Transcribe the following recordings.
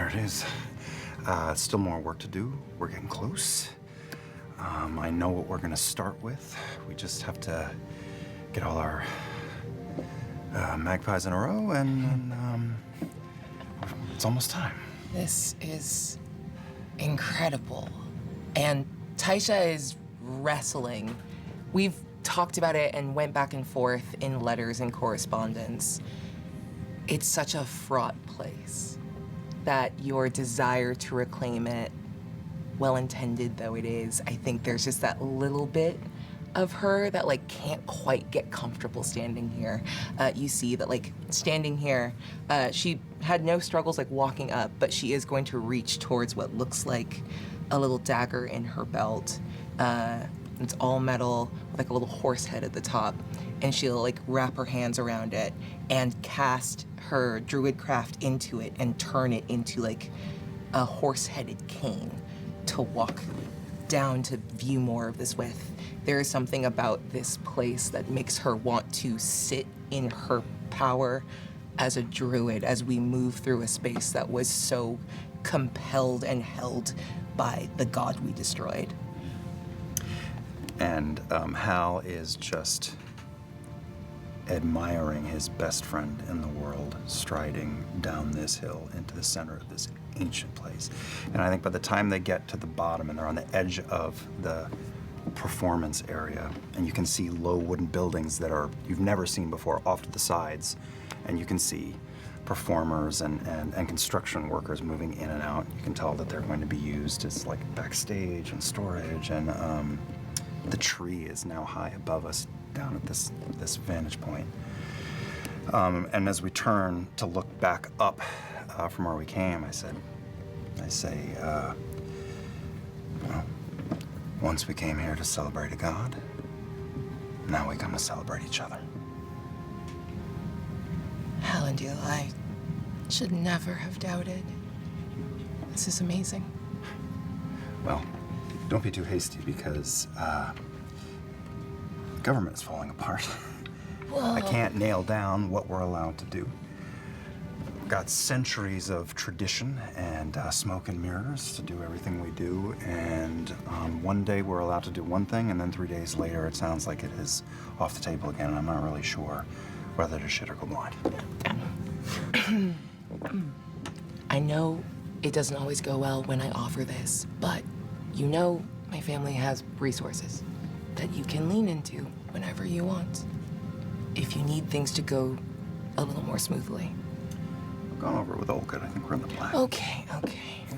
There it is. Still more work to do. We're getting close. I know what we're gonna start with. We just have to get all our magpies in a row, and it's almost time. This is incredible. And Thaisha is wrestling. We've talked about it and went back and forth in letters and correspondence. It's such a fraught place that your desire to reclaim it, well-intended though it is, I think there's just that little bit of her that like can't quite get comfortable standing here. You see that like standing here, she had no struggles like walking up, but she is going to reach towards what looks like a little dagger in her belt. It's all metal with like a little horse head at the top, and she'll like wrap her hands around it and cast her druid craft into it and turn it into like a horse-headed cane to walk down to view more of this with. There is something about this place that makes her want to sit in her power as a druid as we move through a space that was so compelled and held by the god we destroyed. And Hal is just admiring his best friend in the world striding down this hill into the center of this ancient place. And I think by the time they get to the bottom and they're on the edge of the performance area, and you can see low wooden buildings that are you've never seen before off to the sides, and you can see performers and construction workers moving in and out. You can tell that they're going to be used as like backstage and storage, and the tree is now high above us down at this vantage point. And as we turn to look back up from where we came, I say, well, once we came here to celebrate a god, now we come to celebrate each other. Hallandil, I should never have doubted. This is amazing. Well, don't be too hasty because the government is falling apart. Whoa. I can't nail down what we're allowed to do. We've got centuries of tradition and smoke and mirrors to do everything we do, and one day we're allowed to do one thing, and then 3 days later it sounds like it is off the table again, and I'm not really sure whether to shit or go blind. I know it doesn't always go well when I offer this, but you know my family has resources that you can lean into whenever you want. If you need things to go a little more smoothly. I've gone over it with Olga. I think we're in the black. Okay. All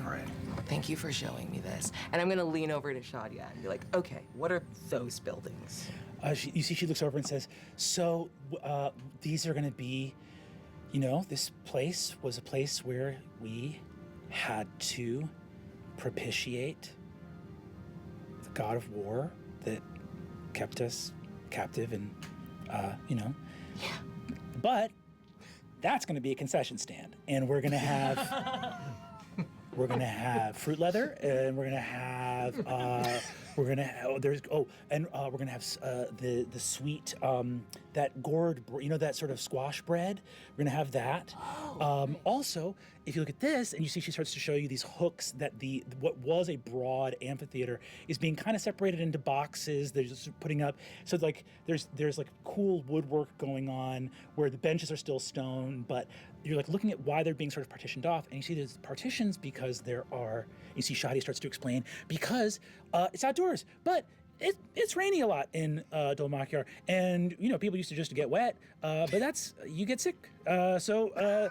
right. Thank you for showing me this. And I'm gonna lean over to Shadia and be like, okay, what are those buildings? You see she looks over and says, so these are gonna be, you know, this place was a place where we had to propitiate the god of war that kept us captive and, you know. Yeah. But that's going to be a concession stand, and we're going to have fruit leather, and we're going to have we're going to have the sweet that gourd, you know, that sort of squash bread. We're going to have that. Also, if you look at this, and you see she starts to show you these hooks that what was a broad amphitheater is being kind of separated into boxes. They're just putting up, so like there's like cool woodwork going on where the benches are still stone, but you're like looking at why they're being sort of partitioned off, and you see there's partitions because you see Shadia starts to explain, because it's outdoors, but it's rainy a lot in Dol Makyar, and you know people used to just get wet, but you get sick, so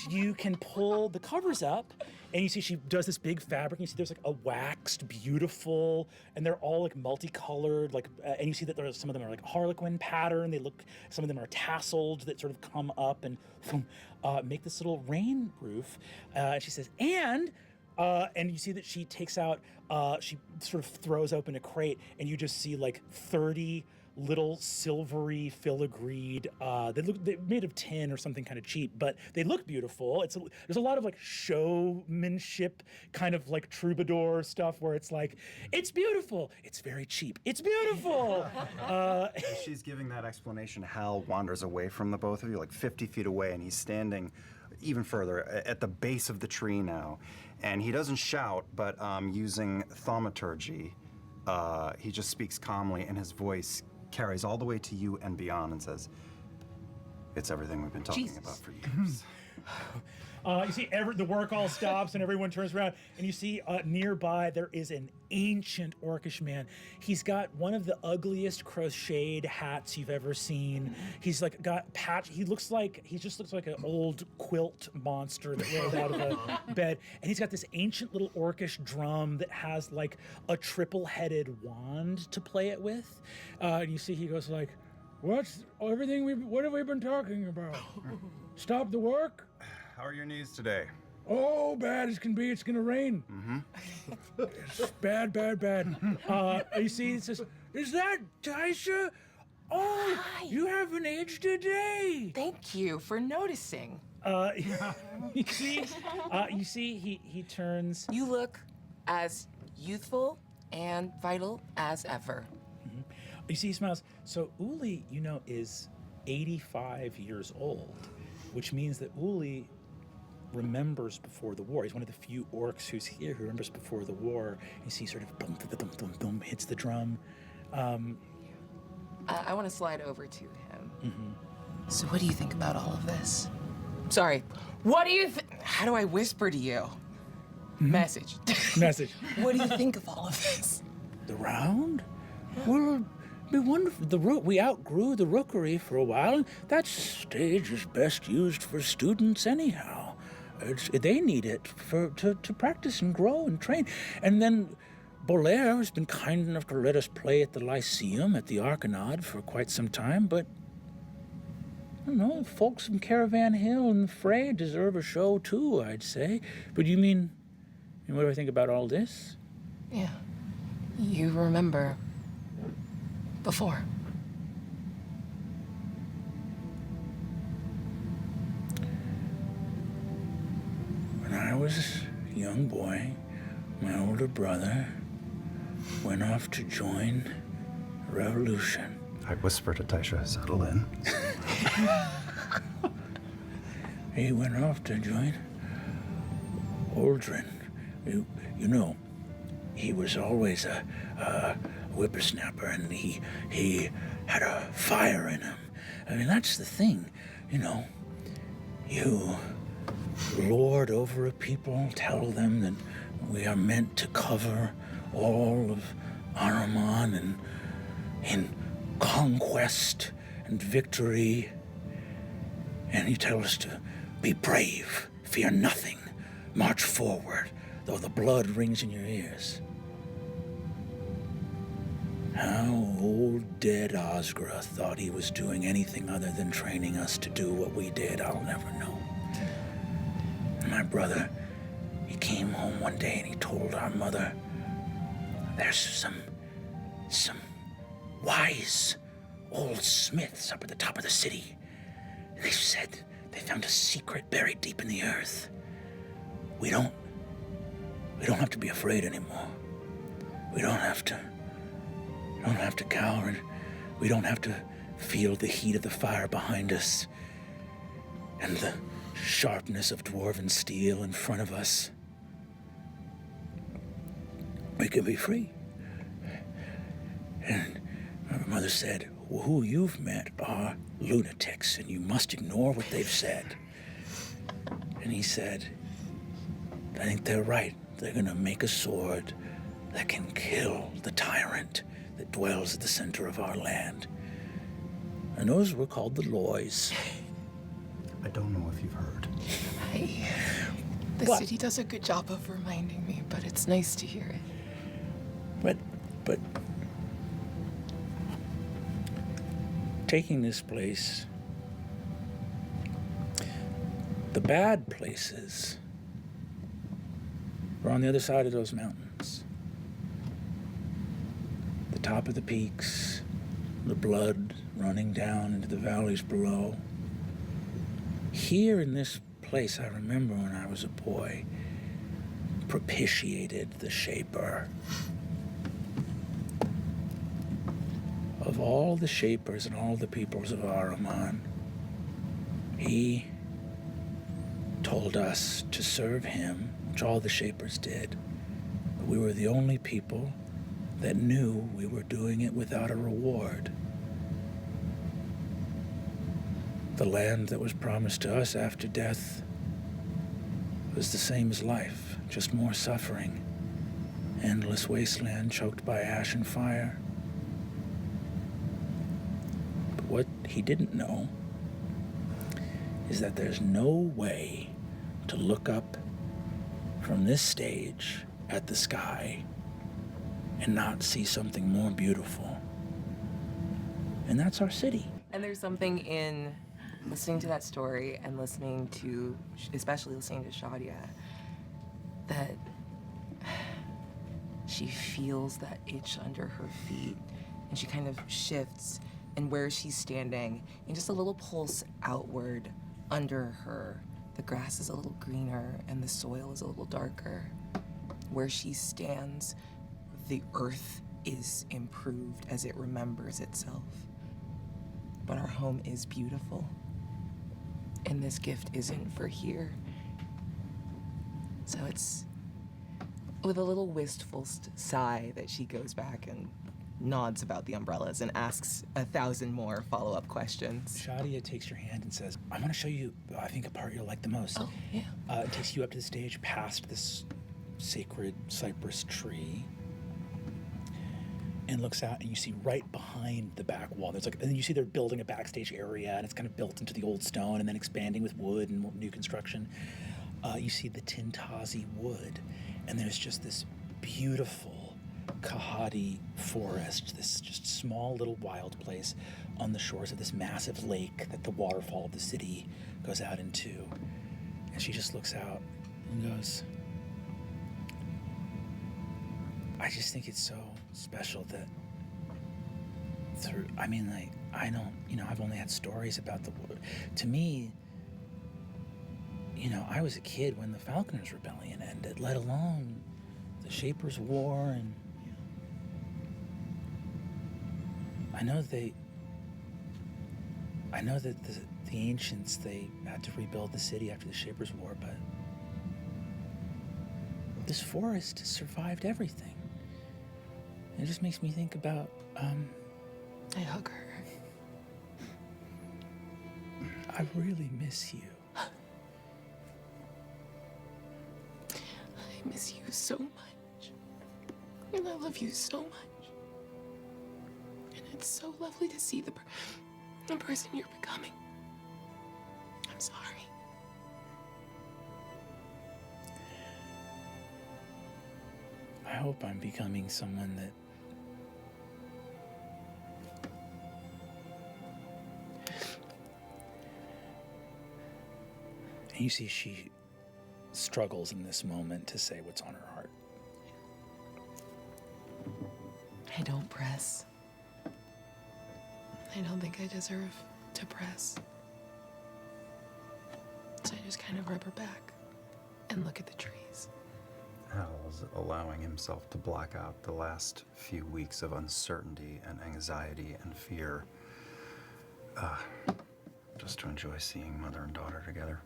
you can pull the covers up, and you see she does this big fabric, and you see there's like a waxed, beautiful, and they're all like multicolored, like, and you see that some of them are like harlequin pattern. Some of them are tasseled that sort of come up and make this little rain roof. And she says, and you see that she takes out, she sort of throws open a crate, and you just see like 30 little silvery filigreed, they're made of tin or something kind of cheap, but they look beautiful. There's a lot of like showmanship, kind of like troubadour stuff where it's like, it's beautiful, it's very cheap, it's beautiful. As she's giving that explanation, Hal wanders away from the both of you, like 50 feet away, and he's standing even further, at the base of the tree now. And he doesn't shout, but using thaumaturgy, he just speaks calmly, and his voice carries all the way to you and beyond and says, "It's everything we've been talking about for years." You see the work all stops and everyone turns around, and you see nearby there is an ancient orcish man. He's got one of the ugliest crocheted hats you've ever seen. He's like got patch. He just looks like an old quilt monster that rolled out of a bed. And he's got this ancient little orcish drum that has like a triple-headed wand to play it with. And you see he goes like, what have we been talking about? Stop the work? How are your knees today? Oh, bad as can be. It's gonna rain. It's bad. You see, it says, "Is that Thaisha? Oh, Hi. you haven't aged a day." Thank you for noticing. You see, he turns. You look as youthful and vital as ever. You see, he smiles. So Uli, is 85 years old, which means that Uli remembers before the war. He's one of the few orcs who's here who remembers before the war. You see, sort of boom, boom, boom, boom, hits the drum. I want to slide over to him. So what do you think about all of this? Sorry, what do you how do I whisper to you? Message. Message. What do you think of all of this? The round? Well, be wonderful. We outgrew the rookery for a while, and that stage is best used for students anyhow. They need it to practice and grow and train. And then Bolaire has been kind enough to let us play at the Lyceum at the Arcanod for quite some time, but I don't know, folks from Caravan Hill and the Fray deserve a show too, I'd say. But you mean what do I think about all this? Yeah. You remember before. When I was a young boy, my older brother went off to join the revolution. I whisper to Thaisha, "Settle in." He went off to join Aldrin. He was always a whippersnapper, and he had a fire in him. I mean, that's the thing, You lord over a people, tell them that we are meant to cover all of Ahriman and in conquest and victory. And you tell us to be brave, fear nothing, march forward, though the blood rings in your ears. How old dead Osgra thought he was doing anything other than training us to do what we did, I'll never know. My brother, he came home one day and he told our mother, there's some wise old smiths up at the top of the city. And they said they found a secret buried deep in the earth. We don't have to be afraid anymore. We don't have to cower. We don't have to feel the heat of the fire behind us and the sharpness of dwarven steel in front of us. We can be free. And my mother said, who you've met are lunatics, and you must ignore what they've said. And he said, I think they're right. They're gonna make a sword that can kill the tyrant that dwells at the center of our land. And those were called the Lloys. I don't know if you've heard. The What? city does a good job of reminding me, but it's nice to hear it. But taking this place, the bad places are on the other side of those mountains. The top of the peaks, the blood running down into the valleys below. Here in this place, I remember when I was a boy, propitiated the Shaper. Of all the Shapers and all the peoples of Ahriman, he told us to serve him, which all the Shapers did. But we were the only people that knew we were doing it without a reward. The land that was promised to us after death was the same as life, just more suffering. Endless wasteland choked by ash and fire. But what he didn't know is that there's no way to look up from this stage at the sky and not see something more beautiful. And that's our city. And there's something in listening to that story and listening to, especially listening to Shadia, that she feels that itch under her feet and she kind of shifts, and where she's standing, and just a little pulse outward under her, the grass is a little greener and the soil is a little darker. Where she stands, the earth is improved as it remembers itself. But our home is beautiful. And this gift isn't for here. So it's with a little wistful sigh that she goes back and nods about the umbrellas and asks 1,000 more follow-up questions. Shadia takes your hand and says, I'm going to show you, I think, a part you'll like the most. Oh, yeah. It takes you up to the stage past this sacred cypress tree and looks out, and you see right behind the back wall, and then you see they're building a backstage area, and it's kind of built into the old stone and then expanding with wood and new construction. You see the Thjazi wood, and there's just this beautiful Kahadi forest, this just small little wild place on the shores of this massive lake that the waterfall of the city goes out into. And she just looks out and goes, I just think it's so special that I've only had stories about the wood. To me, I was a kid when the Falconers' Rebellion ended, let alone the Shapers' War, and I know that the ancients, they had to rebuild the city after the Shapers' War, but this forest has survived everything. It just makes me think about, I hug her. I really miss you. I miss you so much. And I love you so much. And it's so lovely to see the person you're becoming. I'm sorry. I hope I'm becoming someone that and you see she struggles in this moment to say what's on her heart. I don't press. I don't think I deserve to press. So I just kind of rub her back and look at the trees. Hal's allowing himself to block out the last few weeks of uncertainty and anxiety and fear, just to enjoy seeing mother and daughter together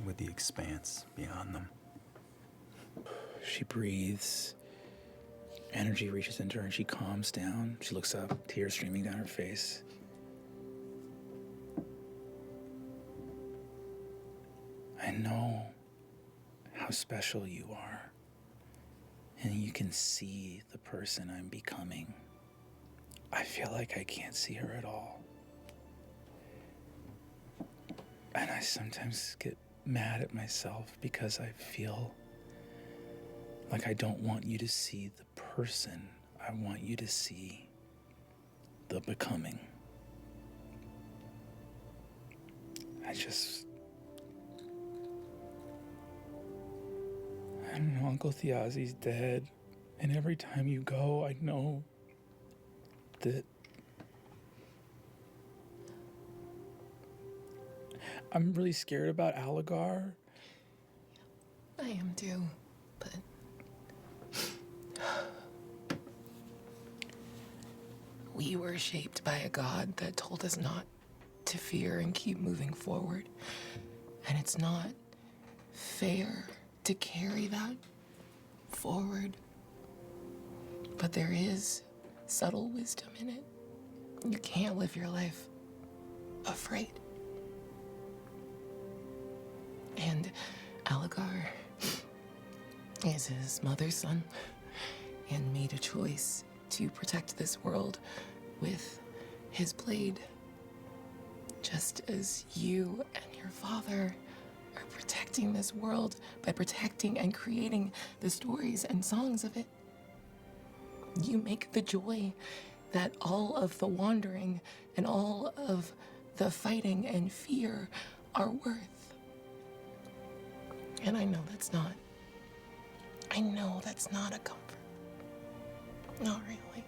with the expanse beyond them. She breathes. Energy reaches into her and she calms down. She looks up, tears streaming down her face. I know how special you are. And you can see the person I'm becoming. I feel like I can't see her at all. And I sometimes get mad at myself because I feel like I don't want you to see the person. I want you to see the becoming. I don't know, Uncle Thjazi's dead. And every time you go, I know that I'm really scared about Aligar. I am too, but we were shaped by a god that told us not to fear and keep moving forward. And it's not fair to carry that forward. But there is subtle wisdom in it. You can't live your life afraid. And Iyengar is his mother's son and made a choice to protect this world with his blade, just as you and your father are protecting this world by protecting and creating the stories and songs of it. You make the joy that all of the wandering and all of the fighting and fear are worth. And I know that's not a comfort. Not really.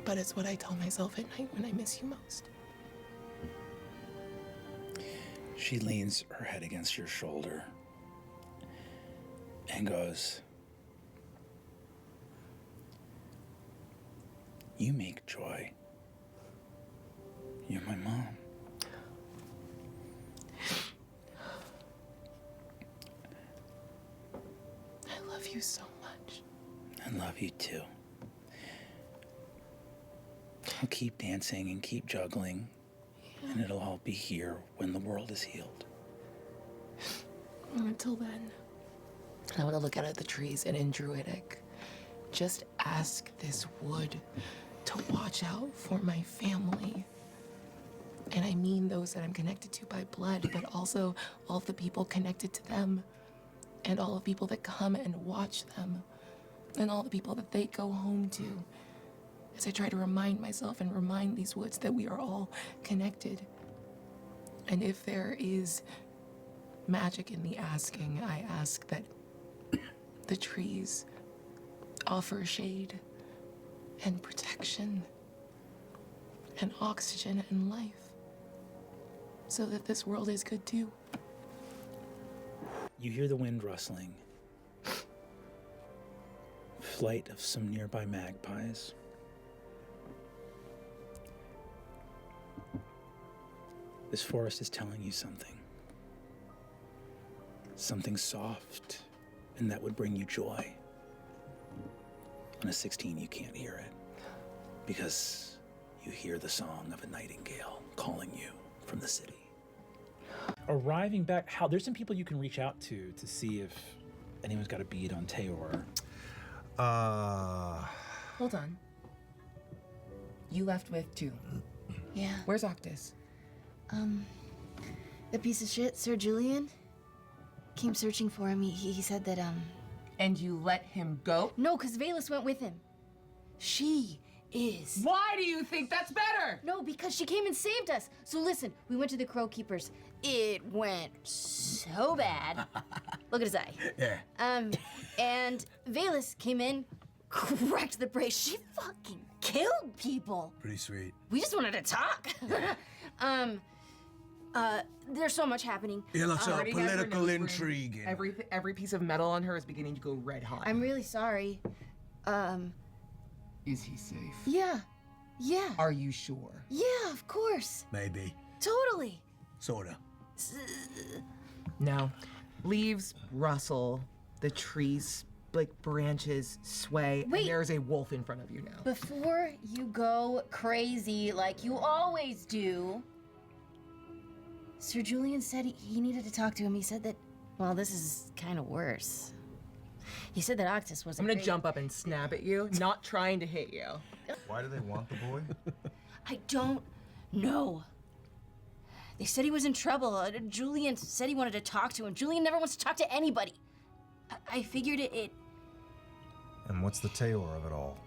But it's what I tell myself at night when I miss you most. She leans her head against your shoulder and goes, "You make joy. You're my mom." I love you so much. I love you too. I'll keep dancing and keep juggling, and it'll all be here when the world is healed. And until then, I want to look out at the trees and in Druidic, just ask this wood to watch out for my family. And I mean those that I'm connected to by blood, but also all of the people connected to them, and all the people that come and watch them, and all the people that they go home to, as I try to remind myself and remind these woods that we are all connected. And if there is magic in the asking, I ask that the trees offer shade and protection and oxygen and life, so that this world is good too. You hear the wind rustling, flight of some nearby magpies. This forest is telling you something. Something soft, and that would bring you joy. On a 16, you can't hear it, because you hear the song of a nightingale calling you from the city. Arriving back, Hal, there's some people you can reach out to see if anyone's got a bead on Taor. Hold on. You left with two. Yeah. Where's Occtis? The piece of shit, Sir Julien, came searching for him. He said that, And you let him go? No, because Vaelus went with him. She is. Why do you think that's better? No, because she came and saved us. So listen, we went to the Crow Keepers. It went so bad. Look at his eye. Yeah. And Vaelus came in, cracked the brace. She fucking killed people. Pretty sweet. We just wanted to talk. There's so much happening. Yeah, lots of Already has her political nose ring. intrigue. Every piece of metal on her is beginning to go red hot. I'm really sorry. Is he safe? Yeah. Yeah. Are you sure? Yeah, of course. Maybe. Totally. Sorta. No. Leaves rustle, the trees, like branches sway, Wait. and there's a wolf in front of you now. Before you go crazy like you always do, Sir Julien said he needed to talk to him. He said that, well, this is kind of worse. He said that Occtis wasn't I'm gonna great. jump up and snap at you, not trying to hit you. Why do they want the boy? I don't know. They said he was in trouble. Julien said he wanted to talk to him. Julien never wants to talk to anybody. I figured it. And what's the Taor of it all?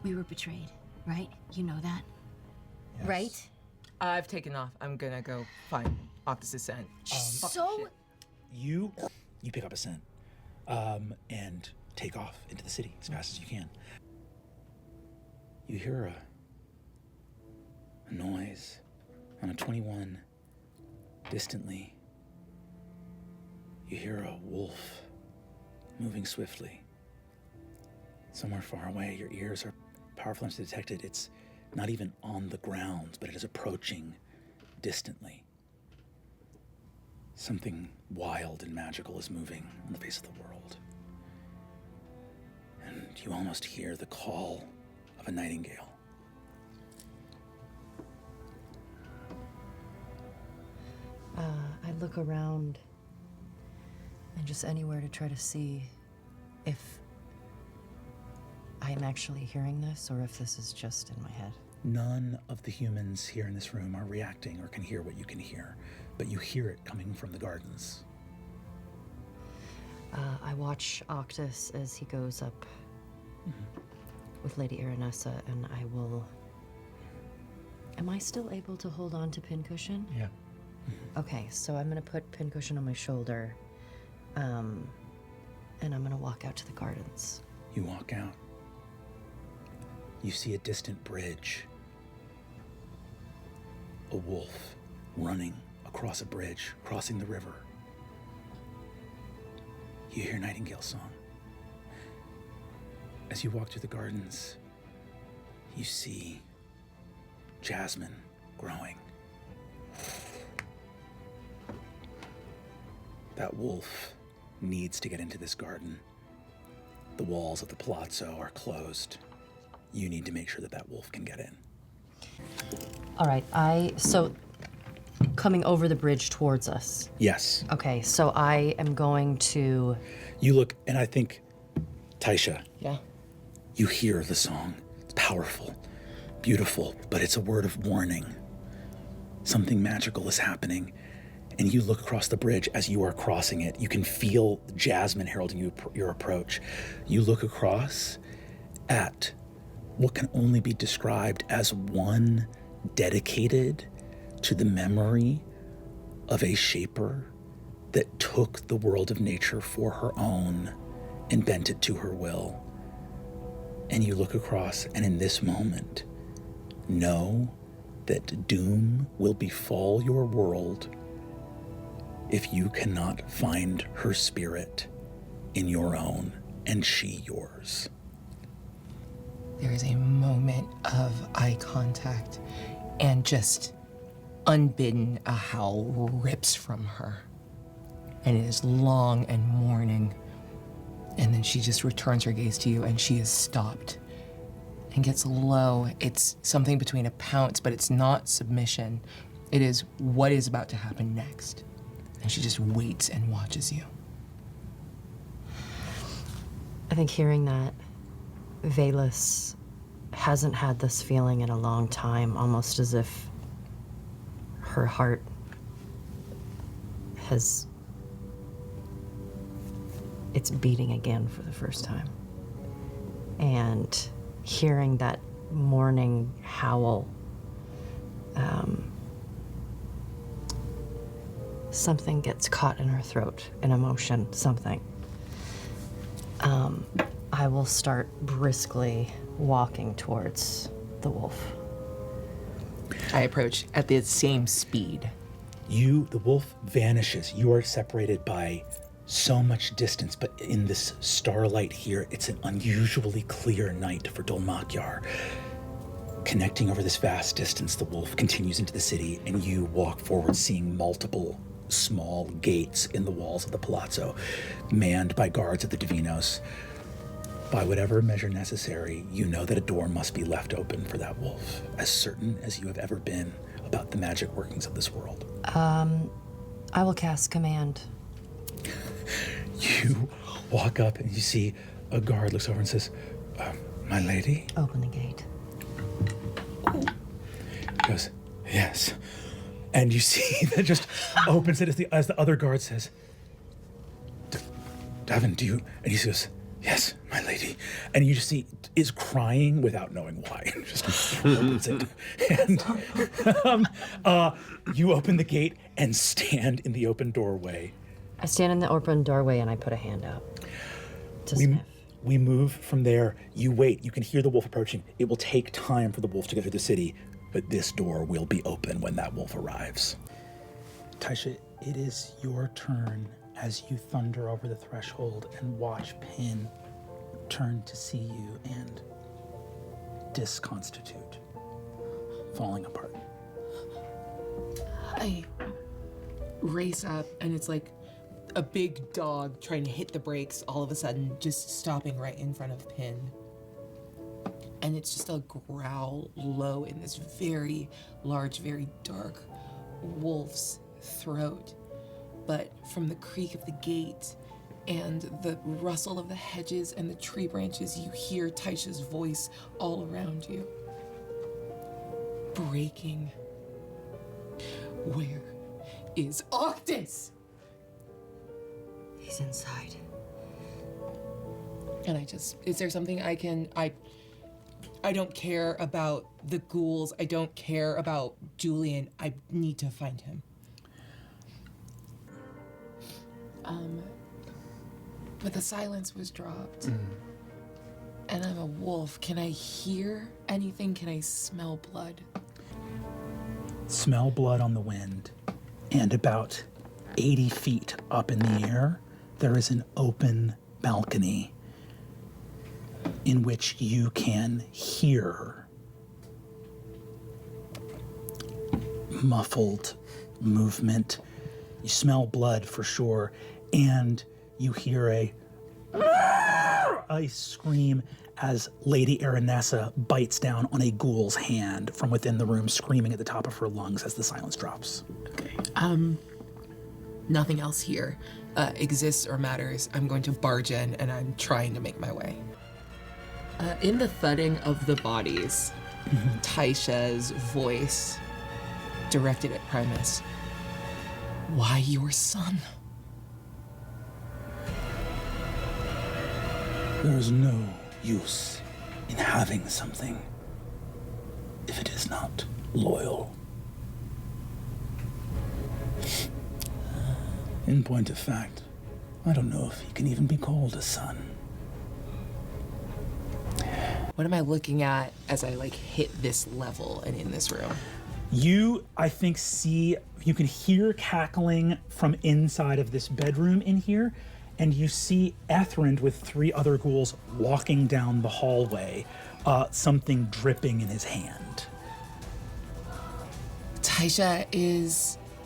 We were betrayed, right? You know that, Yes. right? I've taken off. I'm gonna go find Occtis' scent. So You pick up a scent and take off into the city as fast as you can. You hear a noise on a 21 distantly. You hear a wolf moving swiftly. Somewhere far away, your ears are powerful enough to detect it. It's not even on the ground, but it is approaching distantly. Something wild and magical is moving on the face of the world. And you almost hear the call of a nightingale. I look around and just anywhere to try to see if I am actually hearing this or if this is just in my head. None of the humans here in this room are reacting or can hear what you can hear, but you hear it coming from the gardens. I watch Occtis as he goes up with Lady Aranessa, and I will... Am I still able to hold on to Pincushion? Yeah. Okay, so I'm gonna put Pincushion on my shoulder, and I'm gonna walk out to the gardens. You walk out. You see a distant bridge. A wolf running across a bridge, crossing the river. You hear Nightingale's song. As you walk through the gardens, you see jasmine growing. That wolf needs to get into this garden. The walls of the palazzo are closed. You need to make sure that that wolf can get in. All right, so coming over the bridge towards us. Yes. Okay, so I am going to... You look, and I think, Thaisha, Yeah. you hear the song. It's powerful, beautiful, but it's a word of warning. Something magical is happening. And you look across the bridge as you are crossing it. You can feel jasmine heralding your approach. You look across at what can only be described as one dedicated to the memory of a shaper that took the world of nature for her own and bent it to her will. And you look across, and in this moment, know that doom will befall your world if you cannot find her spirit in your own, and she yours. There is a moment of eye contact, and just unbidden, a howl rips from her. And it is long and mourning. And then she just returns her gaze to you, and she is stopped and gets low. It's something between a pounce, but it's not submission. It is what is about to happen next. And she just waits and watches you. I think hearing that, Vaelus hasn't had this feeling in a long time, almost as if her heart has... It's beating again for the first time. And hearing that mourning howl, something gets caught in her throat, an emotion, something. I will start briskly walking towards the wolf. I approach at the same speed. The wolf vanishes. You are separated by so much distance, but in this starlight here, it's an unusually clear night for Dolmakyar. Connecting over this vast distance, the wolf continues into the city, and you walk forward, seeing multiple small gates in the walls of the palazzo, manned by guards of the Divinos. By whatever measure necessary, you know that a door must be left open for that wolf, as certain as you have ever been about the magic workings of this world. I will cast command. You walk up and you see a guard looks over and says, my lady? Open the gate. He goes, yes. And you see that just opens it as the other guard says, Davin, do you? And he says, yes, my lady. And you just see is crying without knowing why. Just opens it. And you open the gate and stand in the open doorway. I stand in the open doorway and I put a hand out to sniff. We move from there. You wait. You can hear the wolf approaching. It will take time for the wolf to get through the city, but this door will be open when that wolf arrives. Thaisha, it is your turn as you thunder over the threshold and watch Pin turn to see you and disconstitute, falling apart. I race up, and it's like a big dog trying to hit the brakes, all of a sudden just stopping right in front of Pin. And it's just a growl low in this very large, very dark wolf's throat. But from the creak of the gate and the rustle of the hedges and the tree branches, you hear Thaisha's voice all around you. Breaking. Where is Occtis? He's inside. And is there something I don't care about the ghouls. I don't care about Julien. I need to find him. But the silence was dropped. And I'm a wolf. Can I hear anything? Can I smell blood? Smell blood on the wind. And about 80 feet up in the air, there is an open balcony in which you can hear muffled movement. You smell blood for sure, and you hear a scream as Lady Aranessa bites down on a ghoul's hand from within the room, screaming at the top of her lungs as the silence drops. Okay. Nothing else here exists or matters. I'm going to barge in, and I'm trying to make my way. In the thudding of the bodies, Thaisha's voice directed at Primus. Why your son? There is no use in having something if it is not loyal. In point of fact, I don't know if he can even be called a son. What am I looking at as I hit this level and in this room? You, I think, you can hear cackling from inside of this bedroom in here, and you see Ethrend with 3 other ghouls walking down the hallway, something dripping in his hand. Thaisha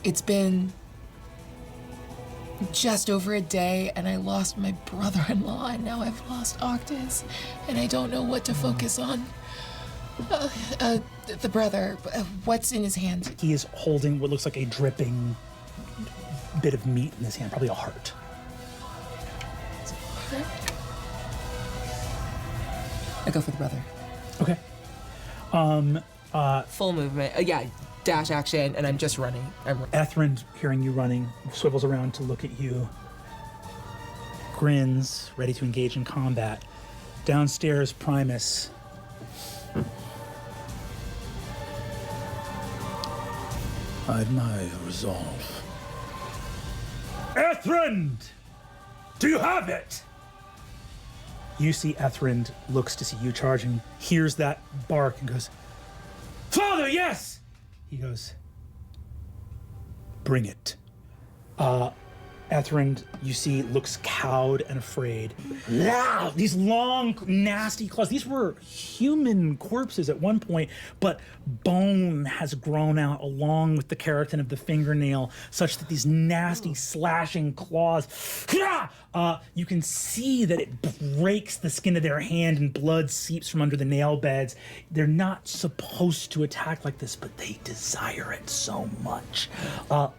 it's been just over a day, and I lost my brother-in-law, and now I've lost Occtis, and I don't know what to focus on. The brother, what's in his hand? He is holding what looks like a dripping bit of meat in his hand, probably a heart. I go for the brother. Okay. Full movement. Yeah, dash action, and I'm just running. Ethrend, hearing you running, swivels around to look at you, grins, ready to engage in combat. Downstairs, Primus. I admire your resolve. Ethrend! Do you have it? You see Ethrend looks to see you charging, hears that bark, and goes, Father, yes! He goes, bring it. Ethrend, you see, looks cowed and afraid. Wow, these long, nasty claws. These were human corpses at one point, but bone has grown out along with the keratin of the fingernail, such that these nasty, slashing claws, you can see that it breaks the skin of their hand and blood seeps from under the nail beds. They're not supposed to attack like this, but they desire it so much.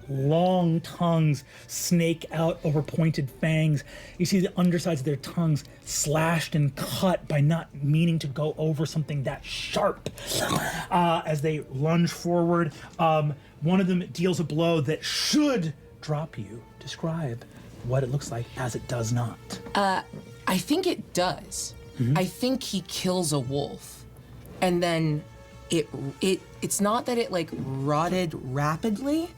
Long tongues snake out over pointed fangs. You see the undersides of their tongues slashed and cut by not meaning to go over something that sharp. As they lunge forward, one of them deals a blow that should drop you. Describe what it looks like as it does not. I think it does. I think he kills a wolf, and then it's not that it rotted rapidly.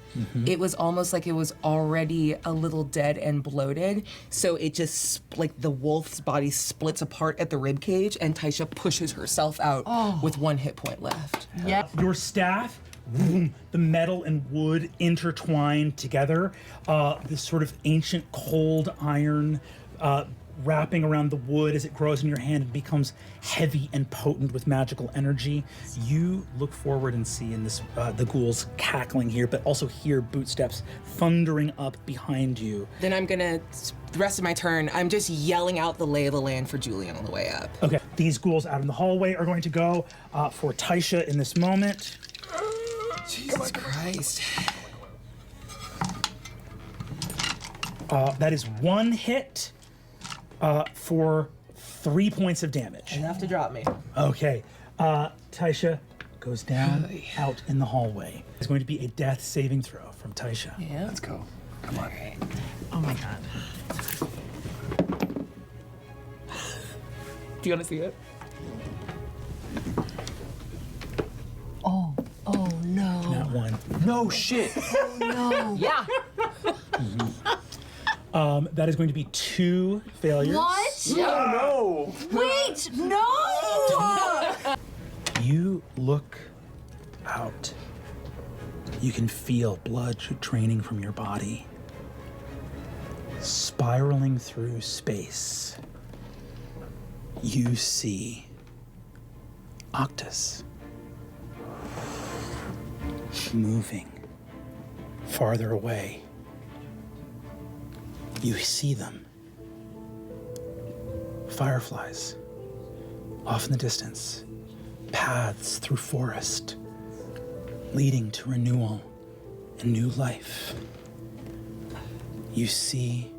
It was almost like it was already a little dead and bloated. So it just the wolf's body splits apart at the rib cage, and Thaisha pushes herself out with 1 hit point left. Yeah. Your staff, the metal and wood intertwined together. This sort of ancient cold iron wrapping around the wood as it grows in your hand and becomes heavy and potent with magical energy. You look forward and see in this the ghouls cackling here, but also hear bootsteps thundering up behind you. Then I'm gonna, the rest of my turn, I'm just yelling out the lay of the land for Julien on the way up. Okay, these ghouls out in the hallway are going to go for Thaisha in this moment. Jesus Christ. That is one hit for 3 points of damage. Enough to drop me. Okay, Thaisha goes down out in the hallway. It's going to be a death saving throw from Thaisha. Yeah. Let's go. Come on. Oh my god. Do you want to see it? Oh no. Not one. No shit. No. Yeah. That is going to be 2 failures. What? No. Wait, no! You look out. You can feel blood draining from your body, spiraling through space. You see Occtis moving farther away. You see them. Fireflies off in the distance. Paths through forest leading to renewal and new life. You see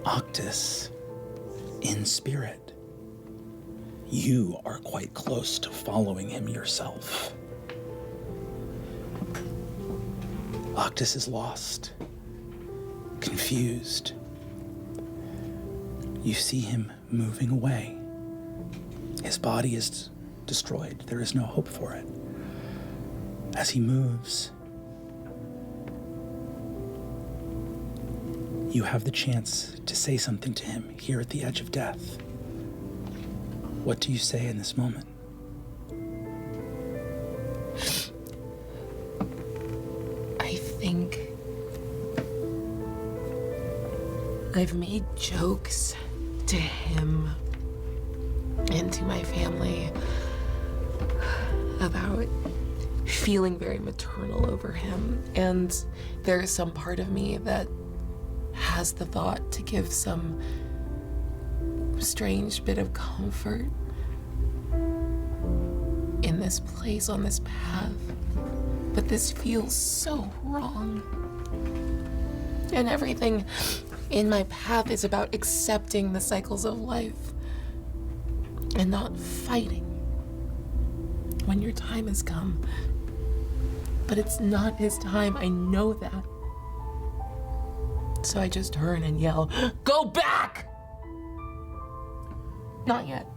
Occtis in spirit. You are quite close to following him yourself. Occtis is lost, confused. You see him moving away. His body is destroyed. There is no hope for it. As he moves, you have the chance to say something to him here at the edge of death. What do you say in this moment? I think I've made jokes to him and to my family about feeling very maternal over him, and there is some part of me that has the thought to give some strange bit of comfort in this place, on this path. But this feels so wrong. And everything in my path is about accepting the cycles of life and not fighting when your time has come. But it's not his time, I know that. So I just turn and yell, "Go back!" Not yet.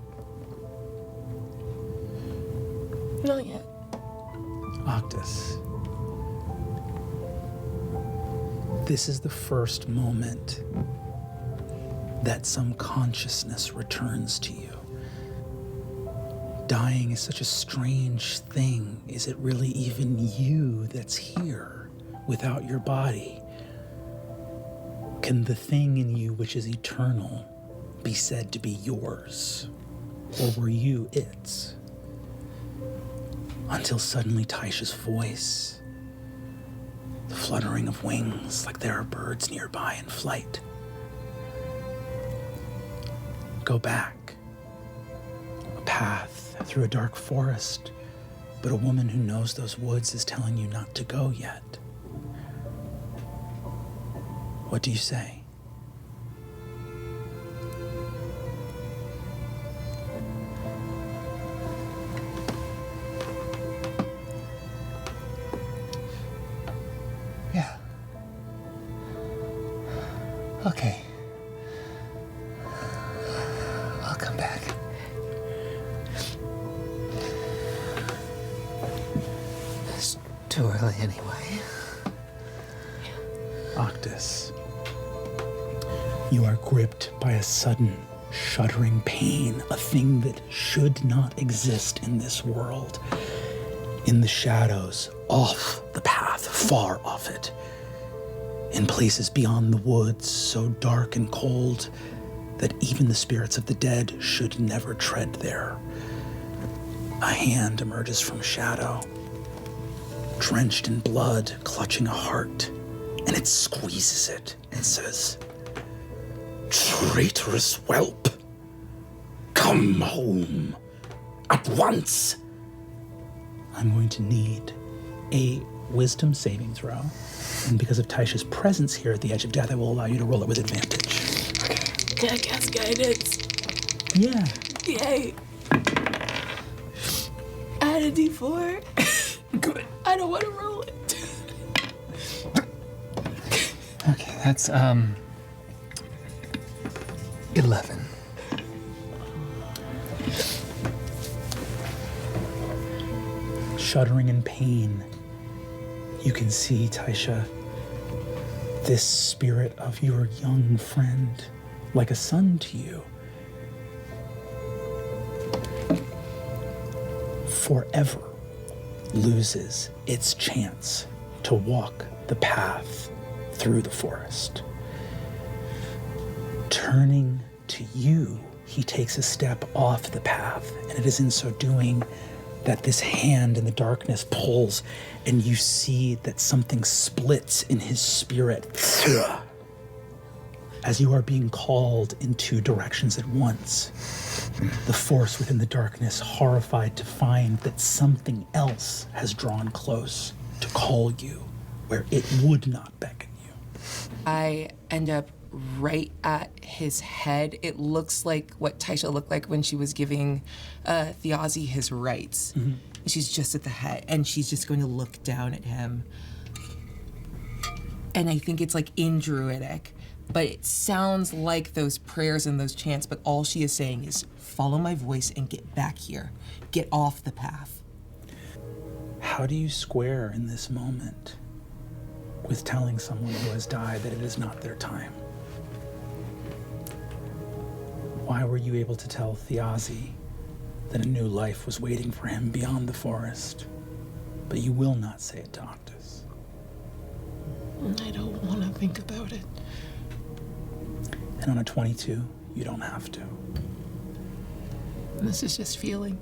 Not yet. Occtis, this is the first moment that some consciousness returns to you. Dying is such a strange thing. Is it really even you that's here without your body? Can the thing in you which is eternal be said to be yours? Or were you its? Until suddenly Thaisha's voice, the fluttering of wings like there are birds nearby in flight. Go back. A path through a dark forest, but a woman who knows those woods is telling you not to go yet. What do you say? Yeah. Okay. I'll come back. It's too early anyway. Occtis, you are gripped by a sudden, shuddering pain, a thing that should not exist in this world. In the shadows, off the path, far off it, in places beyond the woods, so dark and cold that even the spirits of the dead should never tread there. A hand emerges from shadow, drenched in blood, clutching a heart, and it squeezes it and says, "Traitorous whelp, come home at once." I'm going to need a wisdom saving throw, and because of Taisha's presence here at the edge of death, I will allow you to roll it with advantage. Can I cast guidance? Yeah. Yay. Add a d4. Good. I don't want to roll it. Okay, that's 11. Shuddering in pain, you can see, Thaisha, this spirit of your young friend, like a son to you, forever loses its chance to walk the path through the forest. Turning to you, he takes a step off the path, and it is in so doing that this hand in the darkness pulls, and you see that something splits in his spirit as you are being called in two directions at once. The force within the darkness, horrified to find that something else has drawn close to call you where it would not beckon you. I end up right at his head. It looks like what Thaisha looked like when she was giving Thjazi his rights. Mm-hmm. She's just at the head, and she's just going to look down at him. And I think it's like in Druidic, but it sounds like those prayers and those chants, but all she is saying is, follow my voice and get back here. Get off the path. How do you square in this moment with telling someone who has died that it is not their time? Why were you able to tell Thjazi that a new life was waiting for him beyond the forest, but you will not say it to Occtis? I don't want to think about it. And on a 22, you don't have to. This is just feeling.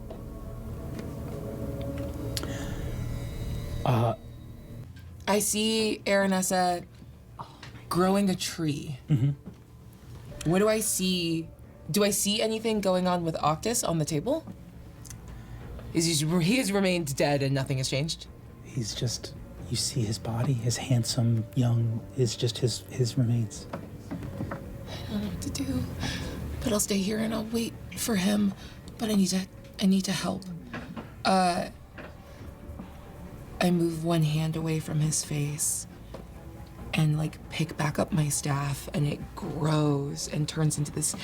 I see Aranessa growing a tree. Mm-hmm. What do I see? Do I see anything going on with Occtis on the table? He has remained dead and nothing has changed? He's just, you see his body, his handsome, young, is just his remains. I don't know what to do, but I'll stay here and I'll wait for him, but I need to help. I move one hand away from his face and like pick back up my staff, and it grows and turns into this.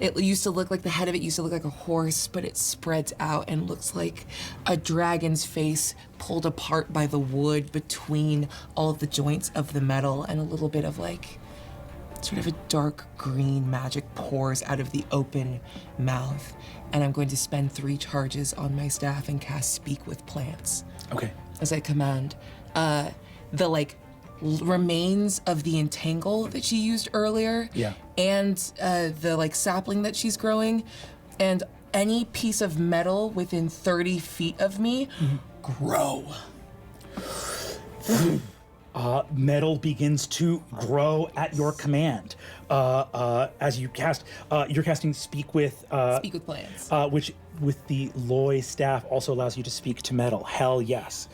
It used to look like the head of it used to look like a horse, but it spreads out and looks like a dragon's face pulled apart by the wood between all of the joints of the metal, and a little bit of like sort of a dark green magic pours out of the open mouth. And I'm going to spend 3 charges on my staff and cast Speak with Plants. Okay. As I command. The like remains of the entangle that she used earlier. Yeah. And the like sapling that she's growing, and any piece of metal within 30 feet of me, grow. Metal begins to grow at your command. As you cast, you're casting Speak with Plants. Which with the Lloy staff also allows you to speak to metal. Hell yes.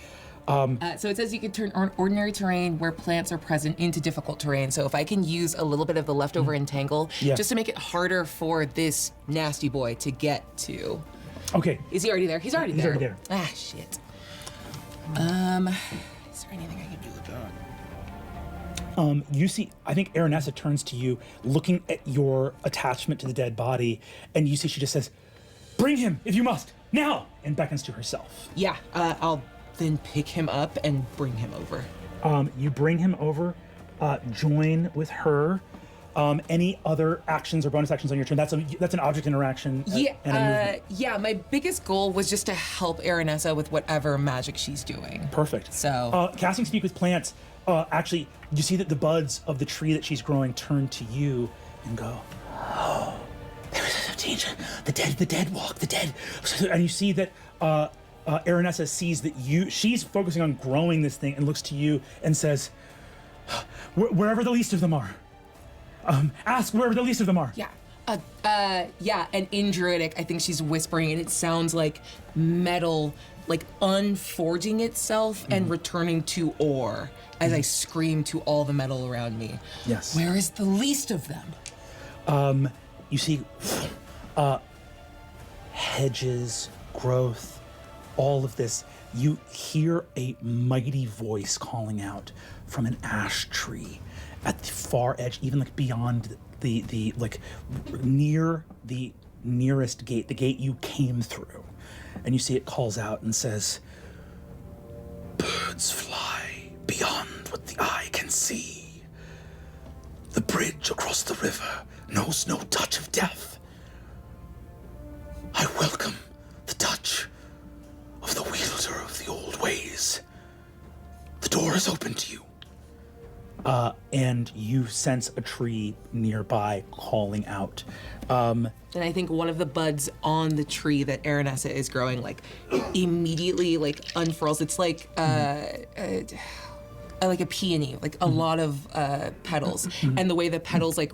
So it says you can turn ordinary terrain where plants are present into difficult terrain. So if I can use a little bit of the leftover entangle, just to make it harder for this nasty boy to get to. Okay. Is he already there? He's already there. He's already there. Ah, shit. Is there anything I can do with that? You see, I think Aranessa turns to you, looking at your attachment to the dead body, and you see she just says, "Bring him, if you must, now!" and beckons to herself. Yeah, I'll then pick him up and bring him over. You bring him over, join with her. Any other actions or bonus actions on your turn? That's an object interaction and a movement. Yeah, my biggest goal was just to help Aranessa with whatever magic she's doing. Perfect. So casting Speak with Plants, actually, you see that the buds of the tree that she's growing turn to you and go, "Oh, change. The dead walk, the dead. And you see that Aranessa sees that she's focusing on growing this thing and looks to you and says, wherever the least of them are. Ask wherever the least of them are. Yeah. And in Druidic, I think she's whispering, and it sounds like metal, like unforging itself and returning to ore as I scream to all the metal around me. Yes. Where is the least of them? You see hedges, growth, all of this. You hear a mighty voice calling out from an ash tree at the far edge, even like beyond the like near the nearest gate, the gate you came through. And you see it calls out and says, birds fly beyond what the eye can see. The bridge across the river knows no touch of death. I welcome the touch of the wielder of the old ways. The door is open to you. And you sense a tree nearby calling out. And I think one of the buds on the tree that Aranessa is growing, like, immediately, like, unfurls. It's like, like a peony, like a lot of petals. And the way the petals, like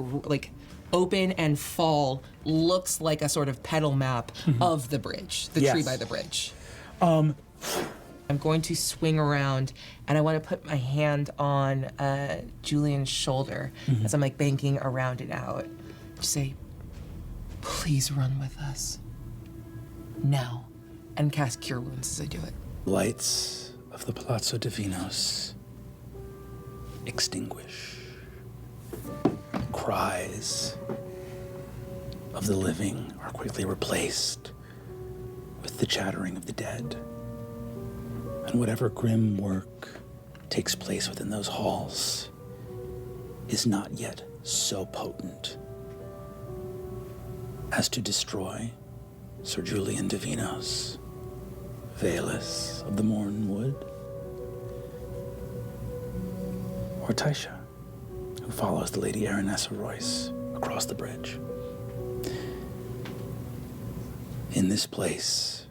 open and fall looks like a sort of petal map of the bridge, the tree by the bridge. I'm going to swing around, and I want to put my hand on Julien's shoulder as I'm like banking around it out. Just say, please run with us. Now. And cast Cure Wounds as I do it. Lights of the Palazzo Divinos extinguish. Cries of the living are quickly replaced with the chattering of the dead. And whatever grim work takes place within those halls is not yet so potent as to destroy Sir Julien Divinos, Vaelus of the Mornwood, or Thaisha, who follows the Lady Aranessa Royce across the bridge. In this place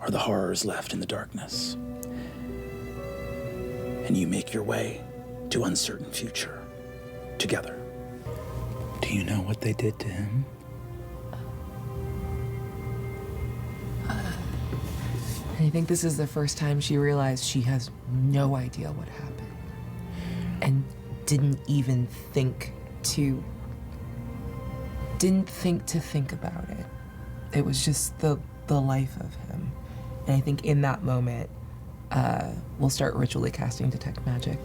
are the horrors left in the darkness, and you make your way to uncertain future together. Do you know what they did to him? I think this is the first time she realized she has no idea what happened. And didn't think to think about it. It was just the life of him. And I think in that moment, we'll start ritually casting Detect Magic.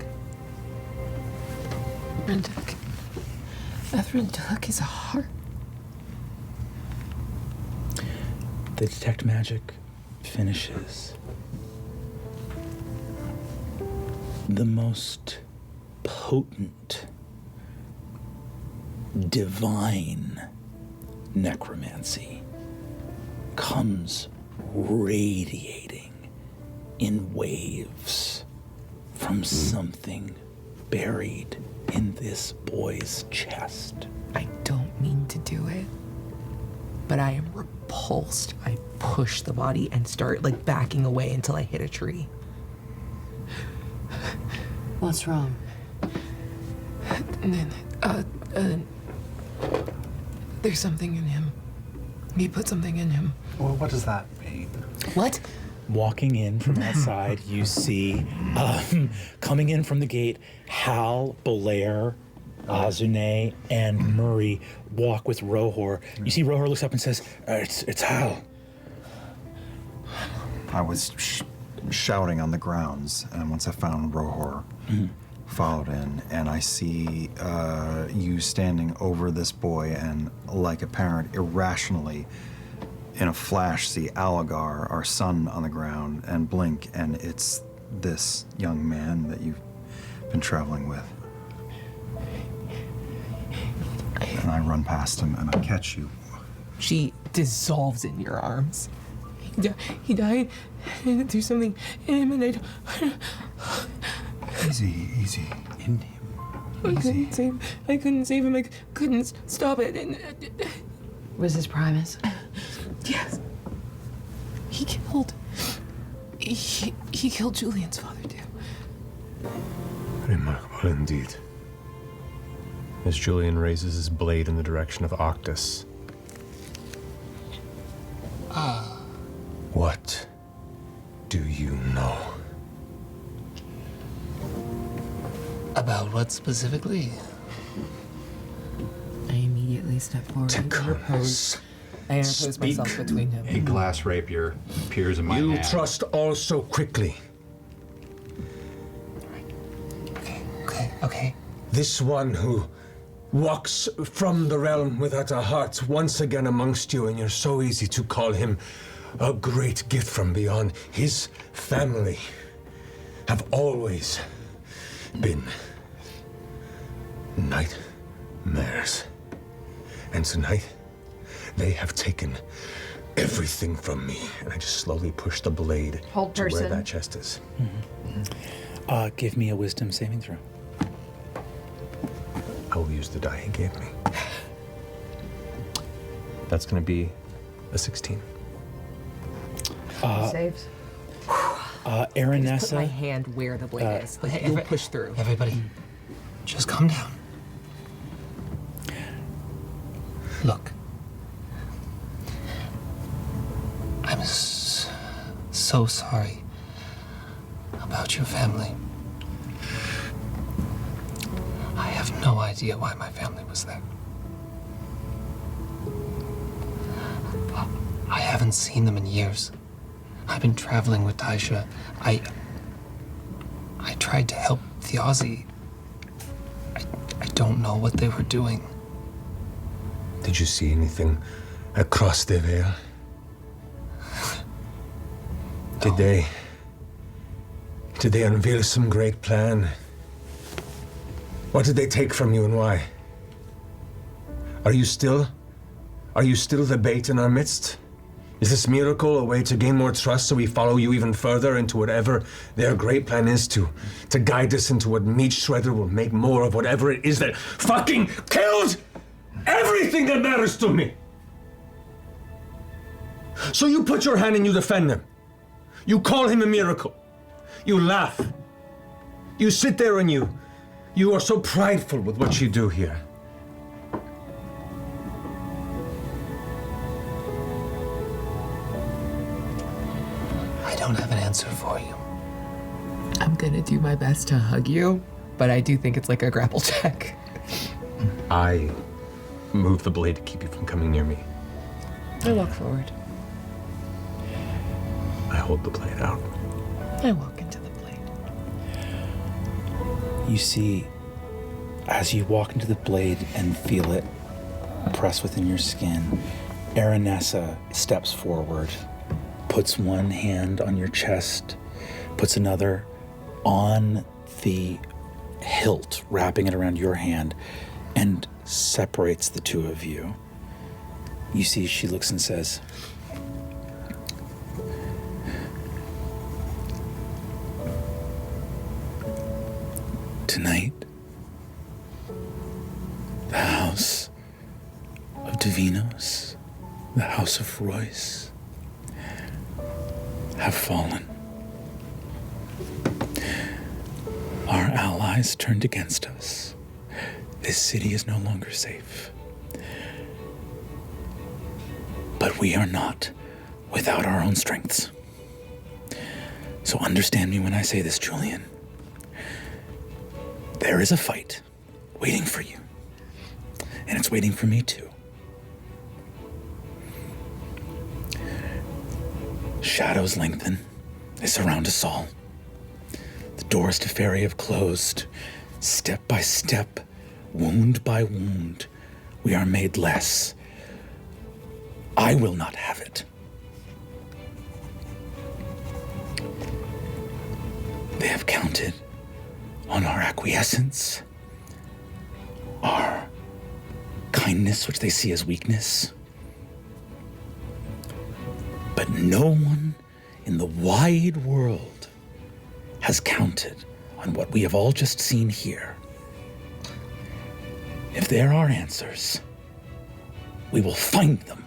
Ethrend took his heart. The Detect Magic finishes. The most potent, divine necromancy comes radiating in waves from something buried in this boy's chest. I don't mean to do it, but I am repulsed. I push the body and start like backing away until I hit a tree. What's wrong? There's something in him. He put something in him. Well, what does that mean? What? Walking in from outside, you see, coming in from the gate, Hal, Belair, Azune, and Murray walk with Rohor. You see Rohor looks up and says, it's Hal. I was shouting on the grounds, and once I found Rohor, followed in, and I see you standing over this boy, and like a parent, irrationally, in a flash, see Alligar, our son, on the ground, and blink, and it's this young man that you've been traveling with. And I run past him, and I catch you. She dissolves in your arms. He died. There's something in him, and I don't... Easy. In him. I couldn't save him. I couldn't stop it. And Was this Primus? Yes. He killed Julien's father too. Remarkable indeed. As Julien raises his blade in the direction of Occtis. What do you know? About what specifically? I immediately step forward and interpose. I interpose myself between him. A glass rapier appears in my hand. You trust all so quickly. Okay. This one who walks from the realm without a heart once again amongst you, and you're so easy to call him a great gift from beyond. His family have always been nightmares. And tonight, they have taken everything from me. And I just slowly push the blade Hold to where person. that chest is. Give me a wisdom saving throw. I will use the die he gave me. That's going to be a 16. Saves. Put Aranessa. my hand where the blade is. Like, you'll push through. Everybody, just calm down. Look. I'm so sorry about your family. I have no idea why my family was there. I haven't seen them in years. I've been traveling with Thaisha. I tried to help Thjazi. I don't know what they were doing. Did you see anything across the veil? Did they unveil some great plan? What did they take from you and why? Are you still the bait in our midst? Is this miracle a way to gain more trust so we follow you even further into whatever their great plan is to guide us into what meat shredder will make more of whatever it is that fucking killed everything that matters to me? So you put your hand and you defend him. You call him a miracle. You laugh. You sit there and you are so prideful with what you do here. I don't have an answer for you. I'm gonna do my best to hug you, but I do think it's like a grapple check. I move the blade to keep you from coming near me. I walk forward. I hold the blade out. I walk into the blade. You see, as you walk into the blade and feel it press within your skin, Aranessa steps forward, puts one hand on your chest, puts another on the hilt, wrapping it around your hand, and separates the two of you. You see, she looks and says, "Tonight, the house of Divinos, the house of Royce, have fallen. Our allies turned against us. This city is no longer safe. But we are not without our own strengths. So understand me when I say this, Julien. There is a fight waiting for you. And it's waiting for me too. Shadows lengthen. They surround us all. The doors to Fairy have closed. Step by step, wound by wound, we are made less. I will not have it. They have counted on our acquiescence, our kindness, which they see as weakness. But no one in the wide world has counted on what we have all just seen here. If there are answers, We will find them.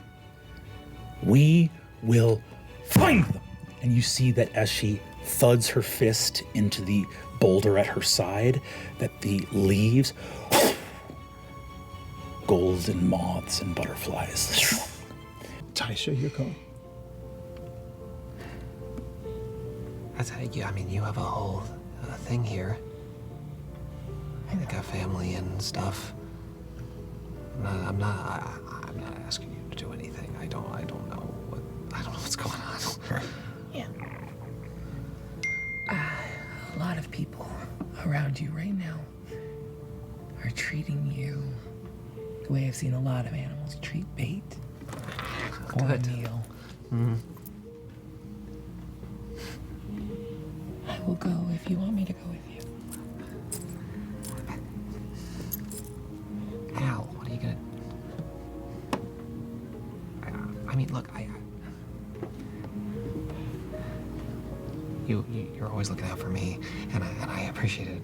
We will find them. And you see that as she thuds her fist into the boulder at her side, that the leaves, golden moths and butterflies. Thaisha, you're going. I mean, you have a whole thing here. Like a family and stuff. I'm not asking you to do anything. I don't know what's going on. Yeah. A lot of people around you right now are treating you the way I've seen a lot of animals treat bait or a meal. Mm-hmm. I will go if you want me to go with you. Hal, what are you gonna... I mean, look, you're always looking out for me, and I appreciate it,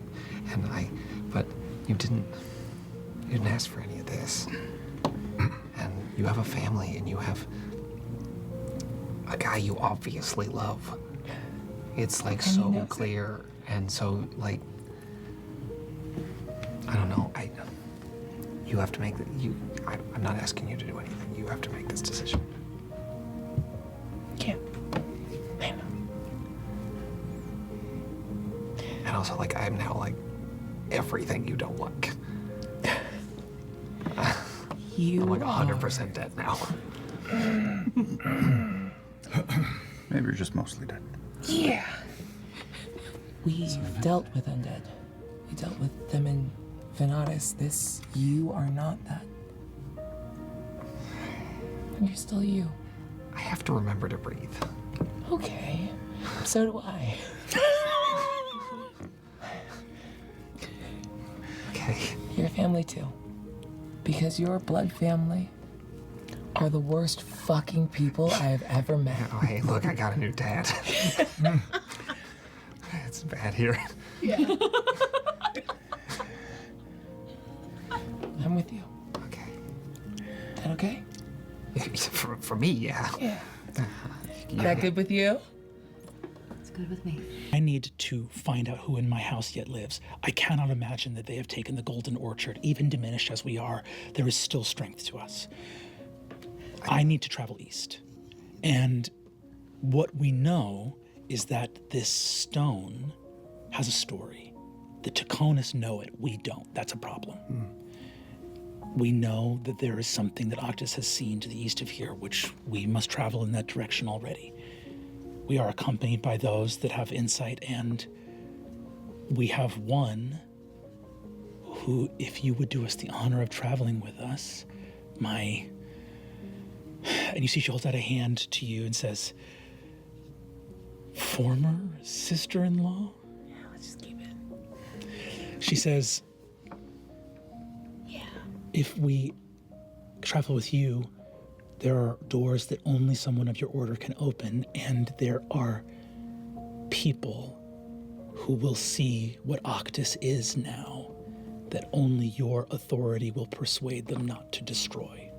but you didn't ask for any of this, and you have a family, and you have a guy you obviously love. It's like so clear, and so like, I don't know, you have to make I'm not asking you to do anything. You have to make this decision. Yeah. I know. And also, like, I'm now, like, everything you don't like. I'm like 100% dead now. Maybe you're just mostly dead. Yeah. We've dealt with undead. We dealt with them in Vanishes. You are not that. You're still you. I have to remember to breathe. Okay. So do I. Okay. Your family too. Because your blood family are the worst fucking people I have ever met. Oh, hey, look, I got a new dad. It's bad here. Yeah. I'm with you. Okay. That okay? For me, yeah. Yeah. That good with you? It's good with me. I need to find out who in my house yet lives. I cannot imagine that they have taken the golden orchard. Even diminished as we are, there is still strength to us. I need to travel east. And what we know is that this stone has a story. The Taconis know it, we don't. That's a problem. We know that there is something that Occtis has seen to the east of here, which we must travel in that direction already. We are accompanied by those that have insight, and we have one who, if you would do us the honor of traveling with us, and you see she holds out a hand to you and says, former sister-in-law? Yeah, let's just keep it. She says, if we travel with you, there are doors that only someone of your order can open, and there are people who will see what Occtis is now, that only your authority will persuade them not to destroy.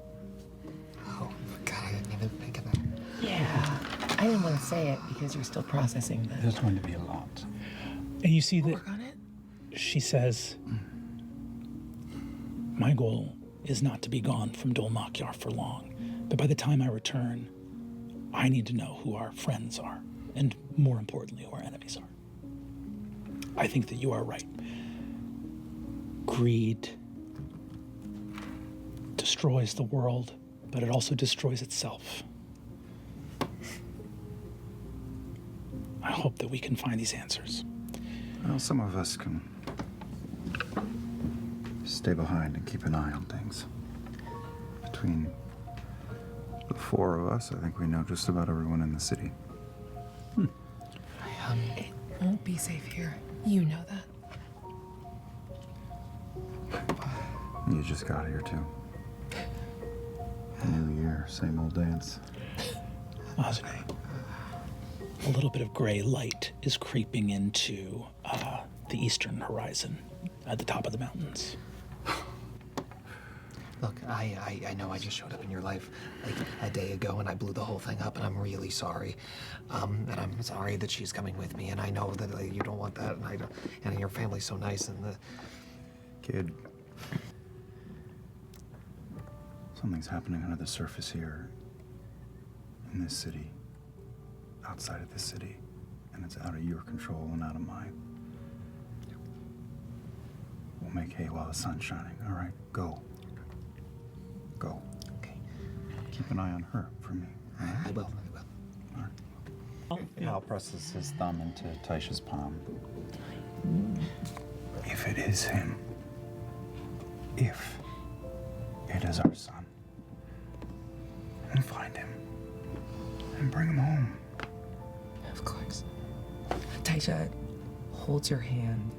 Oh, God, I didn't even think of that. Yeah. I didn't want to say it because you're still processing that. There's going to be a lot. And you see that Work on it? she says, my goal is not to be gone from Dol Makyar for long, but by the time I return, I need to know who our friends are, and more importantly, who our enemies are. I think that you are right. Greed destroys the world, but it also destroys itself. I hope that we can find these answers. Well, some of us can stay behind and keep an eye on things. Between the four of us, I think we know just about everyone in the city. It won't be safe here. You know that. You just got here, too. New year, same old dance. Osney, a little bit of gray light is creeping into the eastern horizon at the top of the mountains. Look, I know I just showed up in your life like a day ago and I blew the whole thing up, and I'm really sorry. And I'm sorry that she's coming with me, and I know that you don't want that, and I don't, and your family's so nice, and the Kid, something's happening under the surface here in this city, outside of this city, and it's out of your control and out of mine. We'll make hay while the sun's shining, all right? Go. Go. Okay. Keep an eye on her for me. All right? I will. All right. Hal presses his thumb into Thaisha's palm. If it is him, if it is our son, and find him and bring him home. Of course. Thaisha holds your hand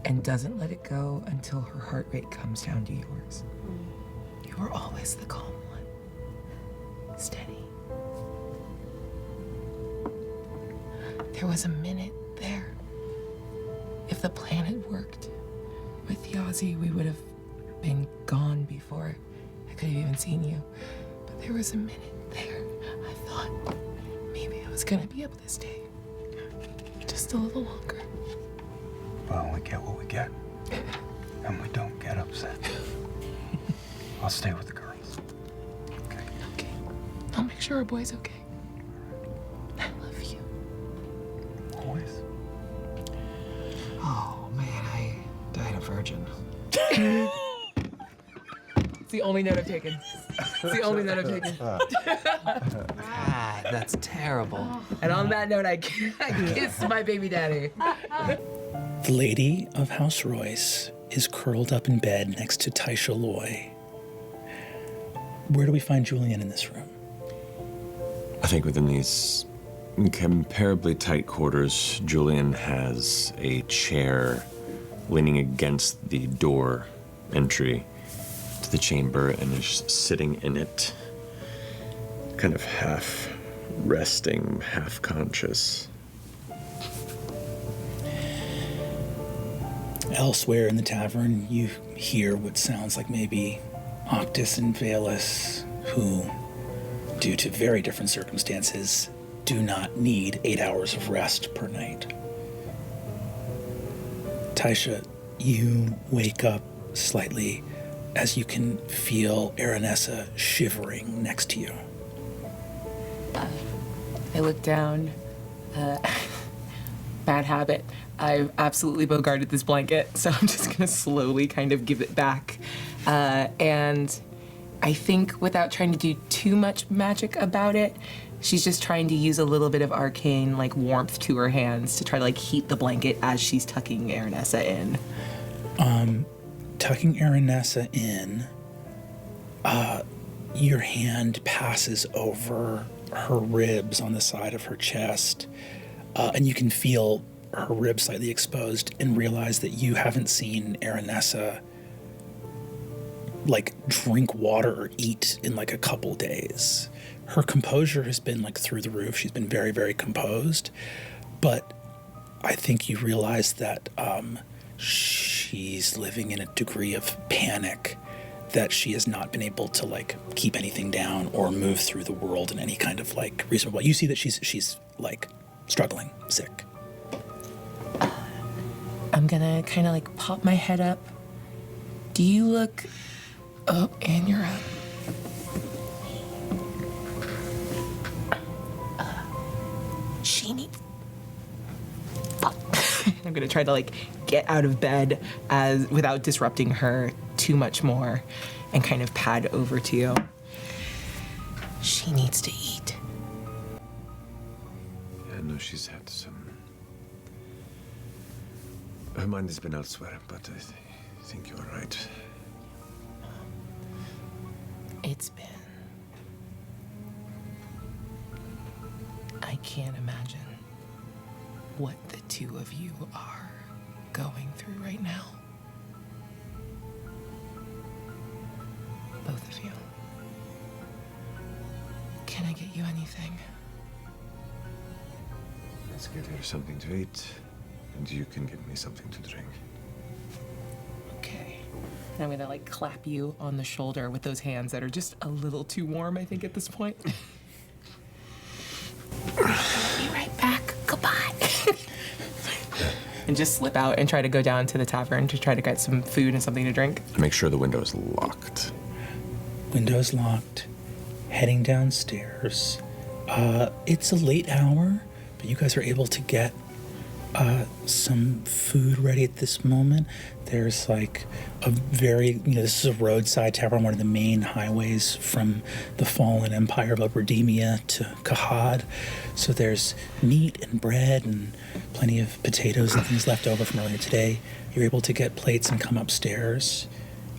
and doesn't let it go until her heart rate comes down to yours. You are always the calm one. Steady. There was a minute there. If the plan had worked with Thjazi, we would have been gone before I could have even seen you. But there was a minute there. I thought maybe I was gonna be able to stay just a little longer. Well, we get what we get, and we don't get upset. I'll stay with the girls. Okay? Okay. I'll make sure our boy's okay. I love you. Always. Oh man, I died a virgin. It's the only note I've taken. It's the only note I've taken. Ah, that's terrible. And on that note, I kissed my baby daddy. The lady of House Royce is curled up in bed next to Thaisha Lloy. Where do we find Julien in this room? I think within these comparably tight quarters, Julien has a chair leaning against the door entry to the chamber and is sitting in it, kind of half resting, half conscious. Elsewhere in the tavern, you hear what sounds like maybe Occtis and Vaelus, who, due to very different circumstances, do not need 8 hours of rest per night. Thaisha, you wake up slightly as you can feel Aranessa shivering next to you. I look down. Bad habit. I've absolutely bogarted this blanket, so I'm just gonna slowly kind of give it back. And I think without trying to do too much magic about it, she's just trying to use a little bit of arcane like warmth to her hands to try to like heat the blanket as she's tucking Aranessa in. Tucking Aranessa in, your hand passes over her ribs on the side of her chest, and you can feel her ribs slightly exposed and realize that you haven't seen Aranessa like drink water or eat in like a couple days. Her composure has been like through the roof. She's been very, very composed, but I think you realize that she's living in a degree of panic that she has not been able to like keep anything down or move through the world in any kind of like reasonable way. You see that she's like struggling, sick. I'm gonna kind of like pop my head up. Do you look up? And you're up. She needs. I'm gonna try to like get out of bed as without disrupting her too much more, and kind of pad over to you. She needs to eat. Yeah, I know she's had some. Her mind has been elsewhere, but I think you're right. It's been. I can't imagine what the two of you are going through right now. Both of you. Can I get you anything? Let's get her something to eat, and you can get me something to drink. Okay. And I'm gonna like clap you on the shoulder with those hands that are just a little too warm, I think, at this point. Be right back. Goodbye. And just slip out and try to go down to the tavern to try to get some food and something to drink. Make sure the window is locked. Window's locked. Heading downstairs. It's a late hour, but you guys are able to get some food ready at this moment. There's like a very, this is a roadside tavern, one of the main highways from the fallen empire of Aberdemia to Kahad. So there's meat and bread and plenty of potatoes and things left over from earlier today. You're able to get plates and come upstairs.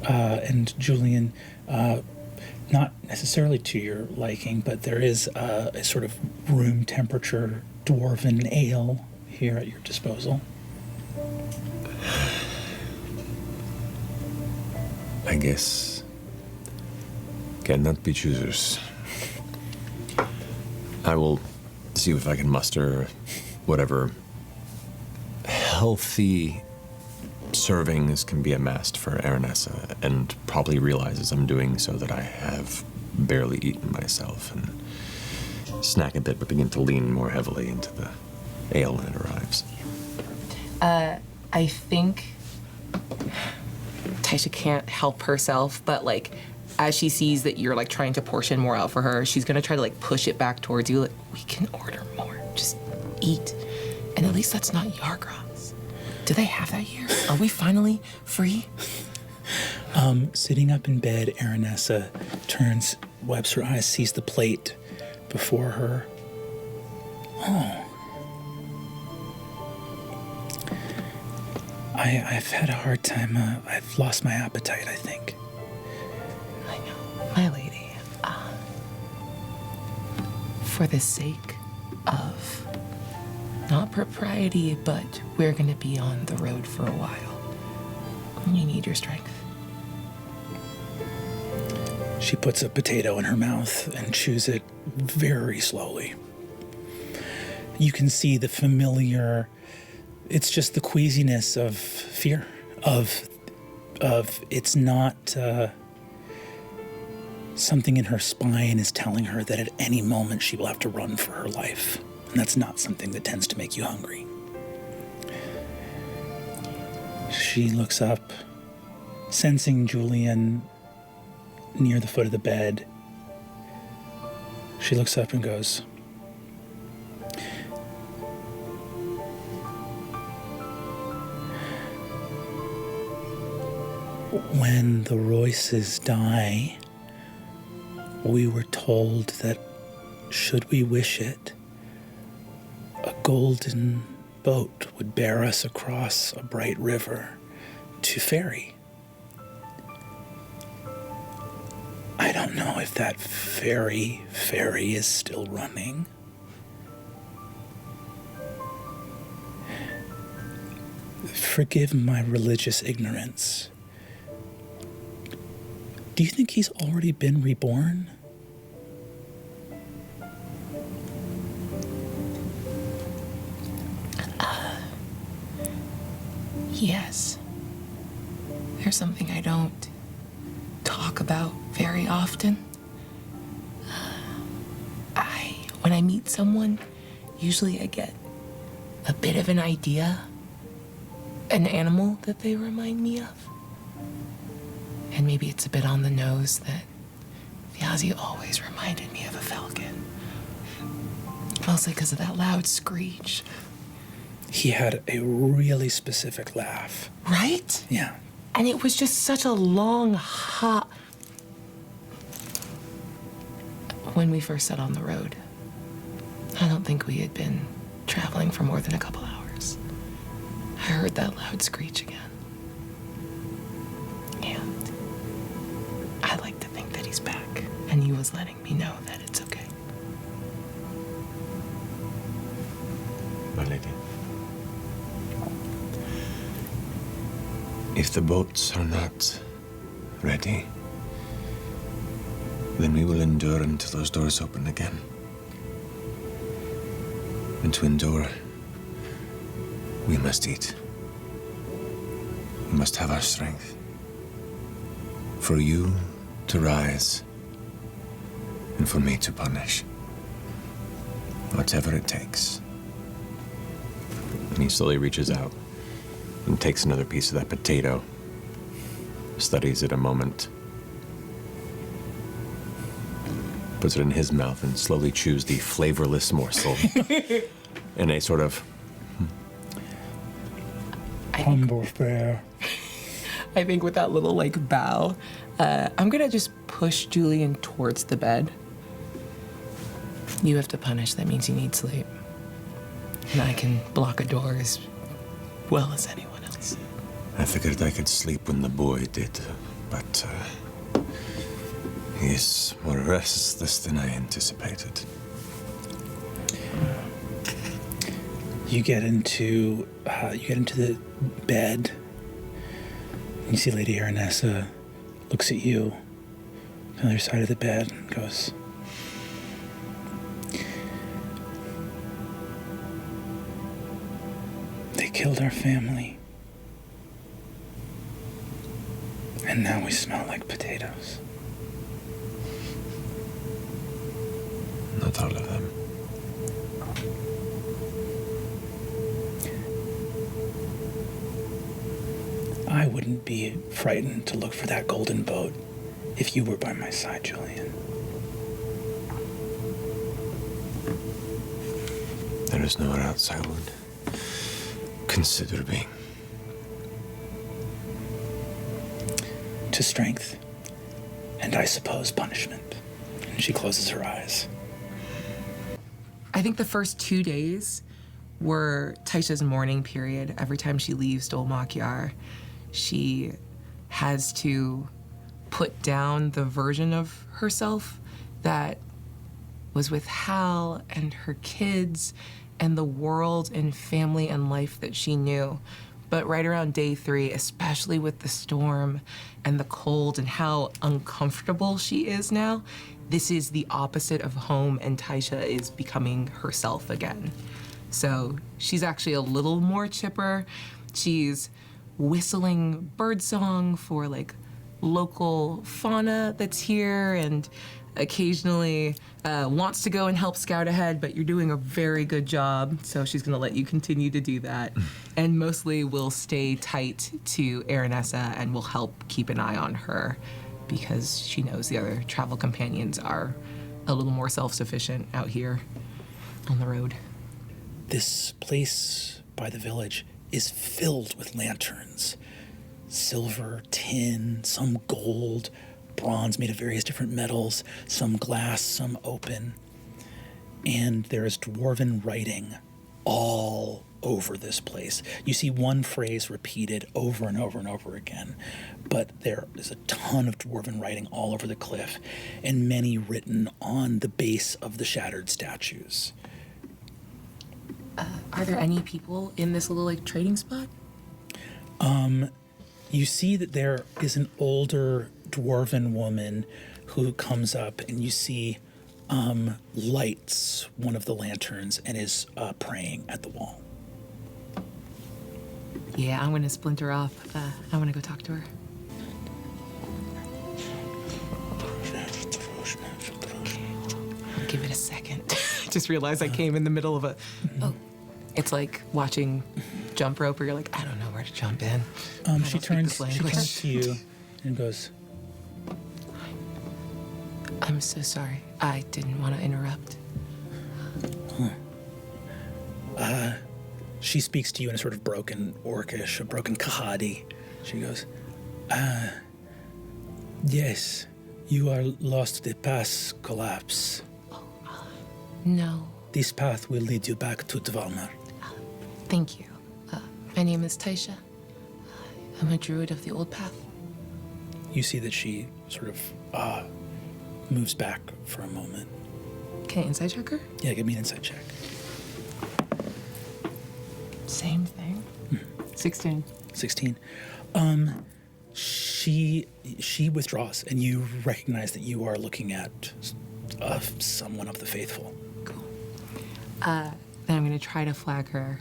And Julien, not necessarily to your liking, but there is a sort of room temperature dwarven ale here at your disposal. I guess cannot be choosers. I will see if I can muster whatever healthy servings can be amassed for Aranessa, and probably realizes I'm doing so that I have barely eaten myself, and snack a bit but begin to lean more heavily into the ale when it arrives. I think Thaisha can't help herself, but like as she sees that you're like trying to portion more out for her, she's gonna try to like push it back towards you. Like, we can order more. Just eat. And at least that's not Yargras. Do they have that here? Are we finally free? Sitting up in bed, Aranessa turns, wipes her eyes, sees the plate before her. Oh. I've had a hard time. I've lost my appetite, I think. I know, my lady. For the sake of not propriety, but we're gonna be on the road for a while. You need your strength. She puts a potato in her mouth and chews it very slowly. You can see the familiar, it's just the queasiness of fear, of it's not something in her spine is telling her that at any moment she will have to run for her life. And that's not something that tends to make you hungry. She looks up, sensing Julien near the foot of the bed. She looks up and goes, when the Royces die, we were told that, should we wish it, a golden boat would bear us across a bright river to Ferry. I don't know if that ferry is still running. Forgive my religious ignorance. Do you think he's already been reborn? Yes. There's something I don't talk about very often. When I meet someone, usually I get a bit of an idea, an animal that they remind me of. And maybe it's a bit on the nose that Thjazi always reminded me of a falcon. Mostly because of that loud screech. He had a really specific laugh. Right? Yeah. And it was just such a long hop. When we first set on the road, I don't think we had been traveling for more than a couple hours. I heard that loud screech again. And I like to think that he's back, and he was letting me know that it's okay. My lady. If the boats are not ready, then we will endure until those doors open again. And to endure, we must eat. We must have our strength. for you to rise and for me to punish. Whatever it takes. And he slowly reaches out and takes another piece of that potato, studies it a moment, puts it in his mouth, and slowly chews the flavorless morsel in a sort of humble fare. I think with that little like bow, I'm gonna just push Julien towards the bed. You have to punish, that means you need sleep. And I can block a door as well as anyone else. I figured I could sleep when the boy did, but he's more restless than I anticipated. You get into the bed. You see Lady Aranessa looks at you on the other side of the bed and goes, "They killed our family. And now we smell like potatoes." Not all of them. I wouldn't be frightened to look for that golden boat if you were by my side, Julien. There is nowhere else I would consider being. To strength, and I suppose punishment. And she closes her eyes. I think the first 2 days were Taisha's mourning period. Every time she leaves Dol Makyar, she has to put down the version of herself that was with Hal and her kids and the world and family and life that she knew. But right around day 3, especially with the storm and the cold and how uncomfortable she is now, this is the opposite of home, and Thaisha is becoming herself again. So she's actually a little more chipper. She's whistling birdsong for like local fauna that's here, and occasionally wants to go and help scout ahead, but you're doing a very good job, so she's gonna let you continue to do that. And mostly will stay tight to Aranessa and will help keep an eye on her because she knows the other travel companions are a little more self-sufficient out here on the road. This place by the village is filled with lanterns. Silver, tin, some gold, bronze made of various different metals, some glass, some open. And there is dwarven writing all over this place. You see one phrase repeated over and over and over again, but there is a ton of dwarven writing all over the cliff, and many written on the base of the shattered statues. Are there any people in this little like trading spot? You see that there is an older dwarven woman who comes up, and you see lights one of the lanterns and is praying at the wall. Yeah, I'm gonna splinter off. I wanna go talk to her. Give it a second. Just realized I came in the middle of a... Oh, it's like watching jump rope where you're like, I don't know where to jump in. She turns to you and goes, I'm so sorry. I didn't want to interrupt. She speaks to you in a sort of broken Orcish, a broken Kahadi. She goes, yes, you are lost the pass collapse. No. This path will lead you back to Dvalmar. Thank you. My name is Thaisha. I'm a druid of the old path. You see that she sort of moves back for a moment. Can I insight check her? Yeah, give me an insight check. Same thing. 16. 16. She withdraws, and you recognize that you are looking at someone of the faithful. Cool. Then I'm gonna try to flag her.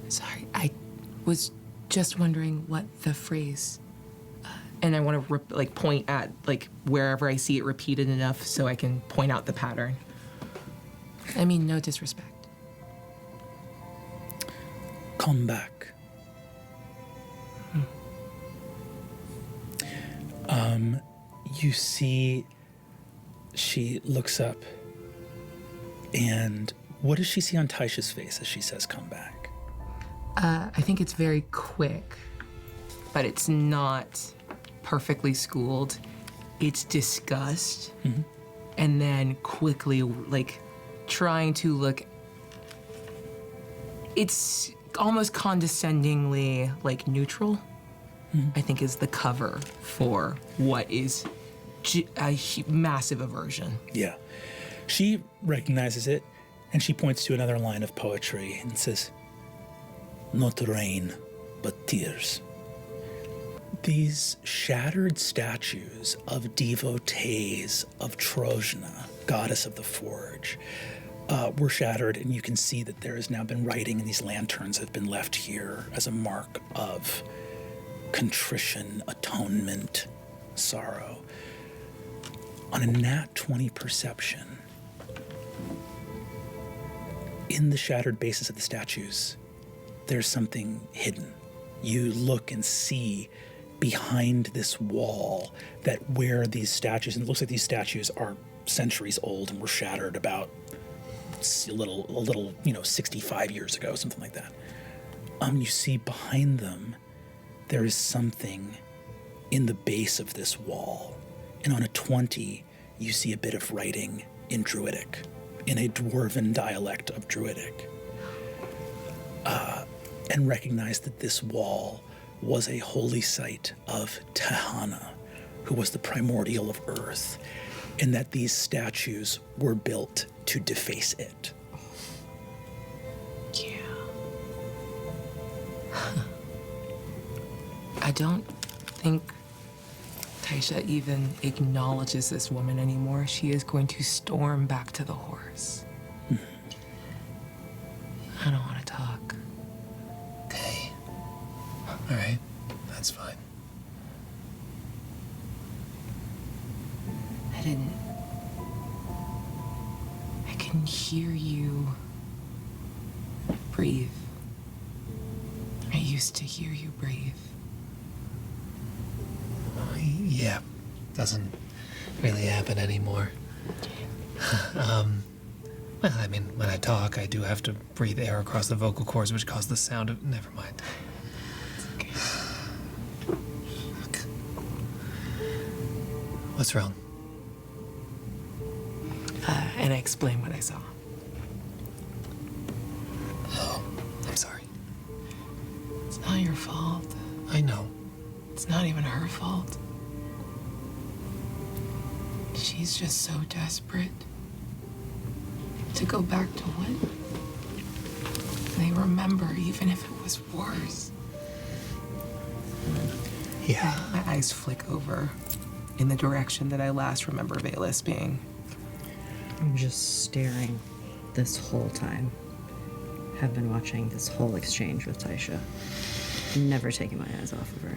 Sorry, I was just wondering what the phrase And I want to like point at like wherever I see it repeated enough so I can point out the pattern. I mean, no disrespect. Come back. You see, she looks up, and what does she see on Taisha's face as she says, come back? I think it's very quick, but it's not perfectly schooled. It's disgust, and then quickly, like, trying to look. It's almost condescendingly, like, neutral, I think is the cover for what is a massive aversion. Yeah. She recognizes it, and she points to another line of poetry and says, not rain, but tears. These shattered statues of devotees of Trojana, goddess of the forge, were shattered, and you can see that there has now been writing, and these lanterns have been left here as a mark of contrition, atonement, sorrow. On a nat 20 perception, in the shattered bases of the statues, there's something hidden. You look and see behind this wall that where these statues, and it looks like these statues are centuries old and were shattered about a little, 65 years ago, something like that. You see behind them, there is something in the base of this wall. And on a 20, you see a bit of writing in Druidic, in a dwarven dialect of Druidic. And recognize that this wall was a holy site of Tehana, who was the primordial of earth, and that these statues were built to deface it. Yeah. I don't think Thaisha even acknowledges this woman anymore. She is going to storm back to the horse. I don't want to talk. Okay. All right. That's fine. I can hear you breathe. I used to hear you breathe. Yeah. Doesn't really happen anymore. Well, I mean, when I talk, I do have to breathe air across the vocal cords, which cause the sound of... Never mind. Okay. Fuck. What's wrong? And I explained what I saw. Oh, I'm sorry. It's not your fault. I know. It's not even her fault. She's just so desperate to go back to what they remember, even if it was worse. Yeah. My eyes flick over in the direction that I last remember Vaelus being. I'm just staring this whole time. Have been watching this whole exchange with Thaisha. Never taking my eyes off of her.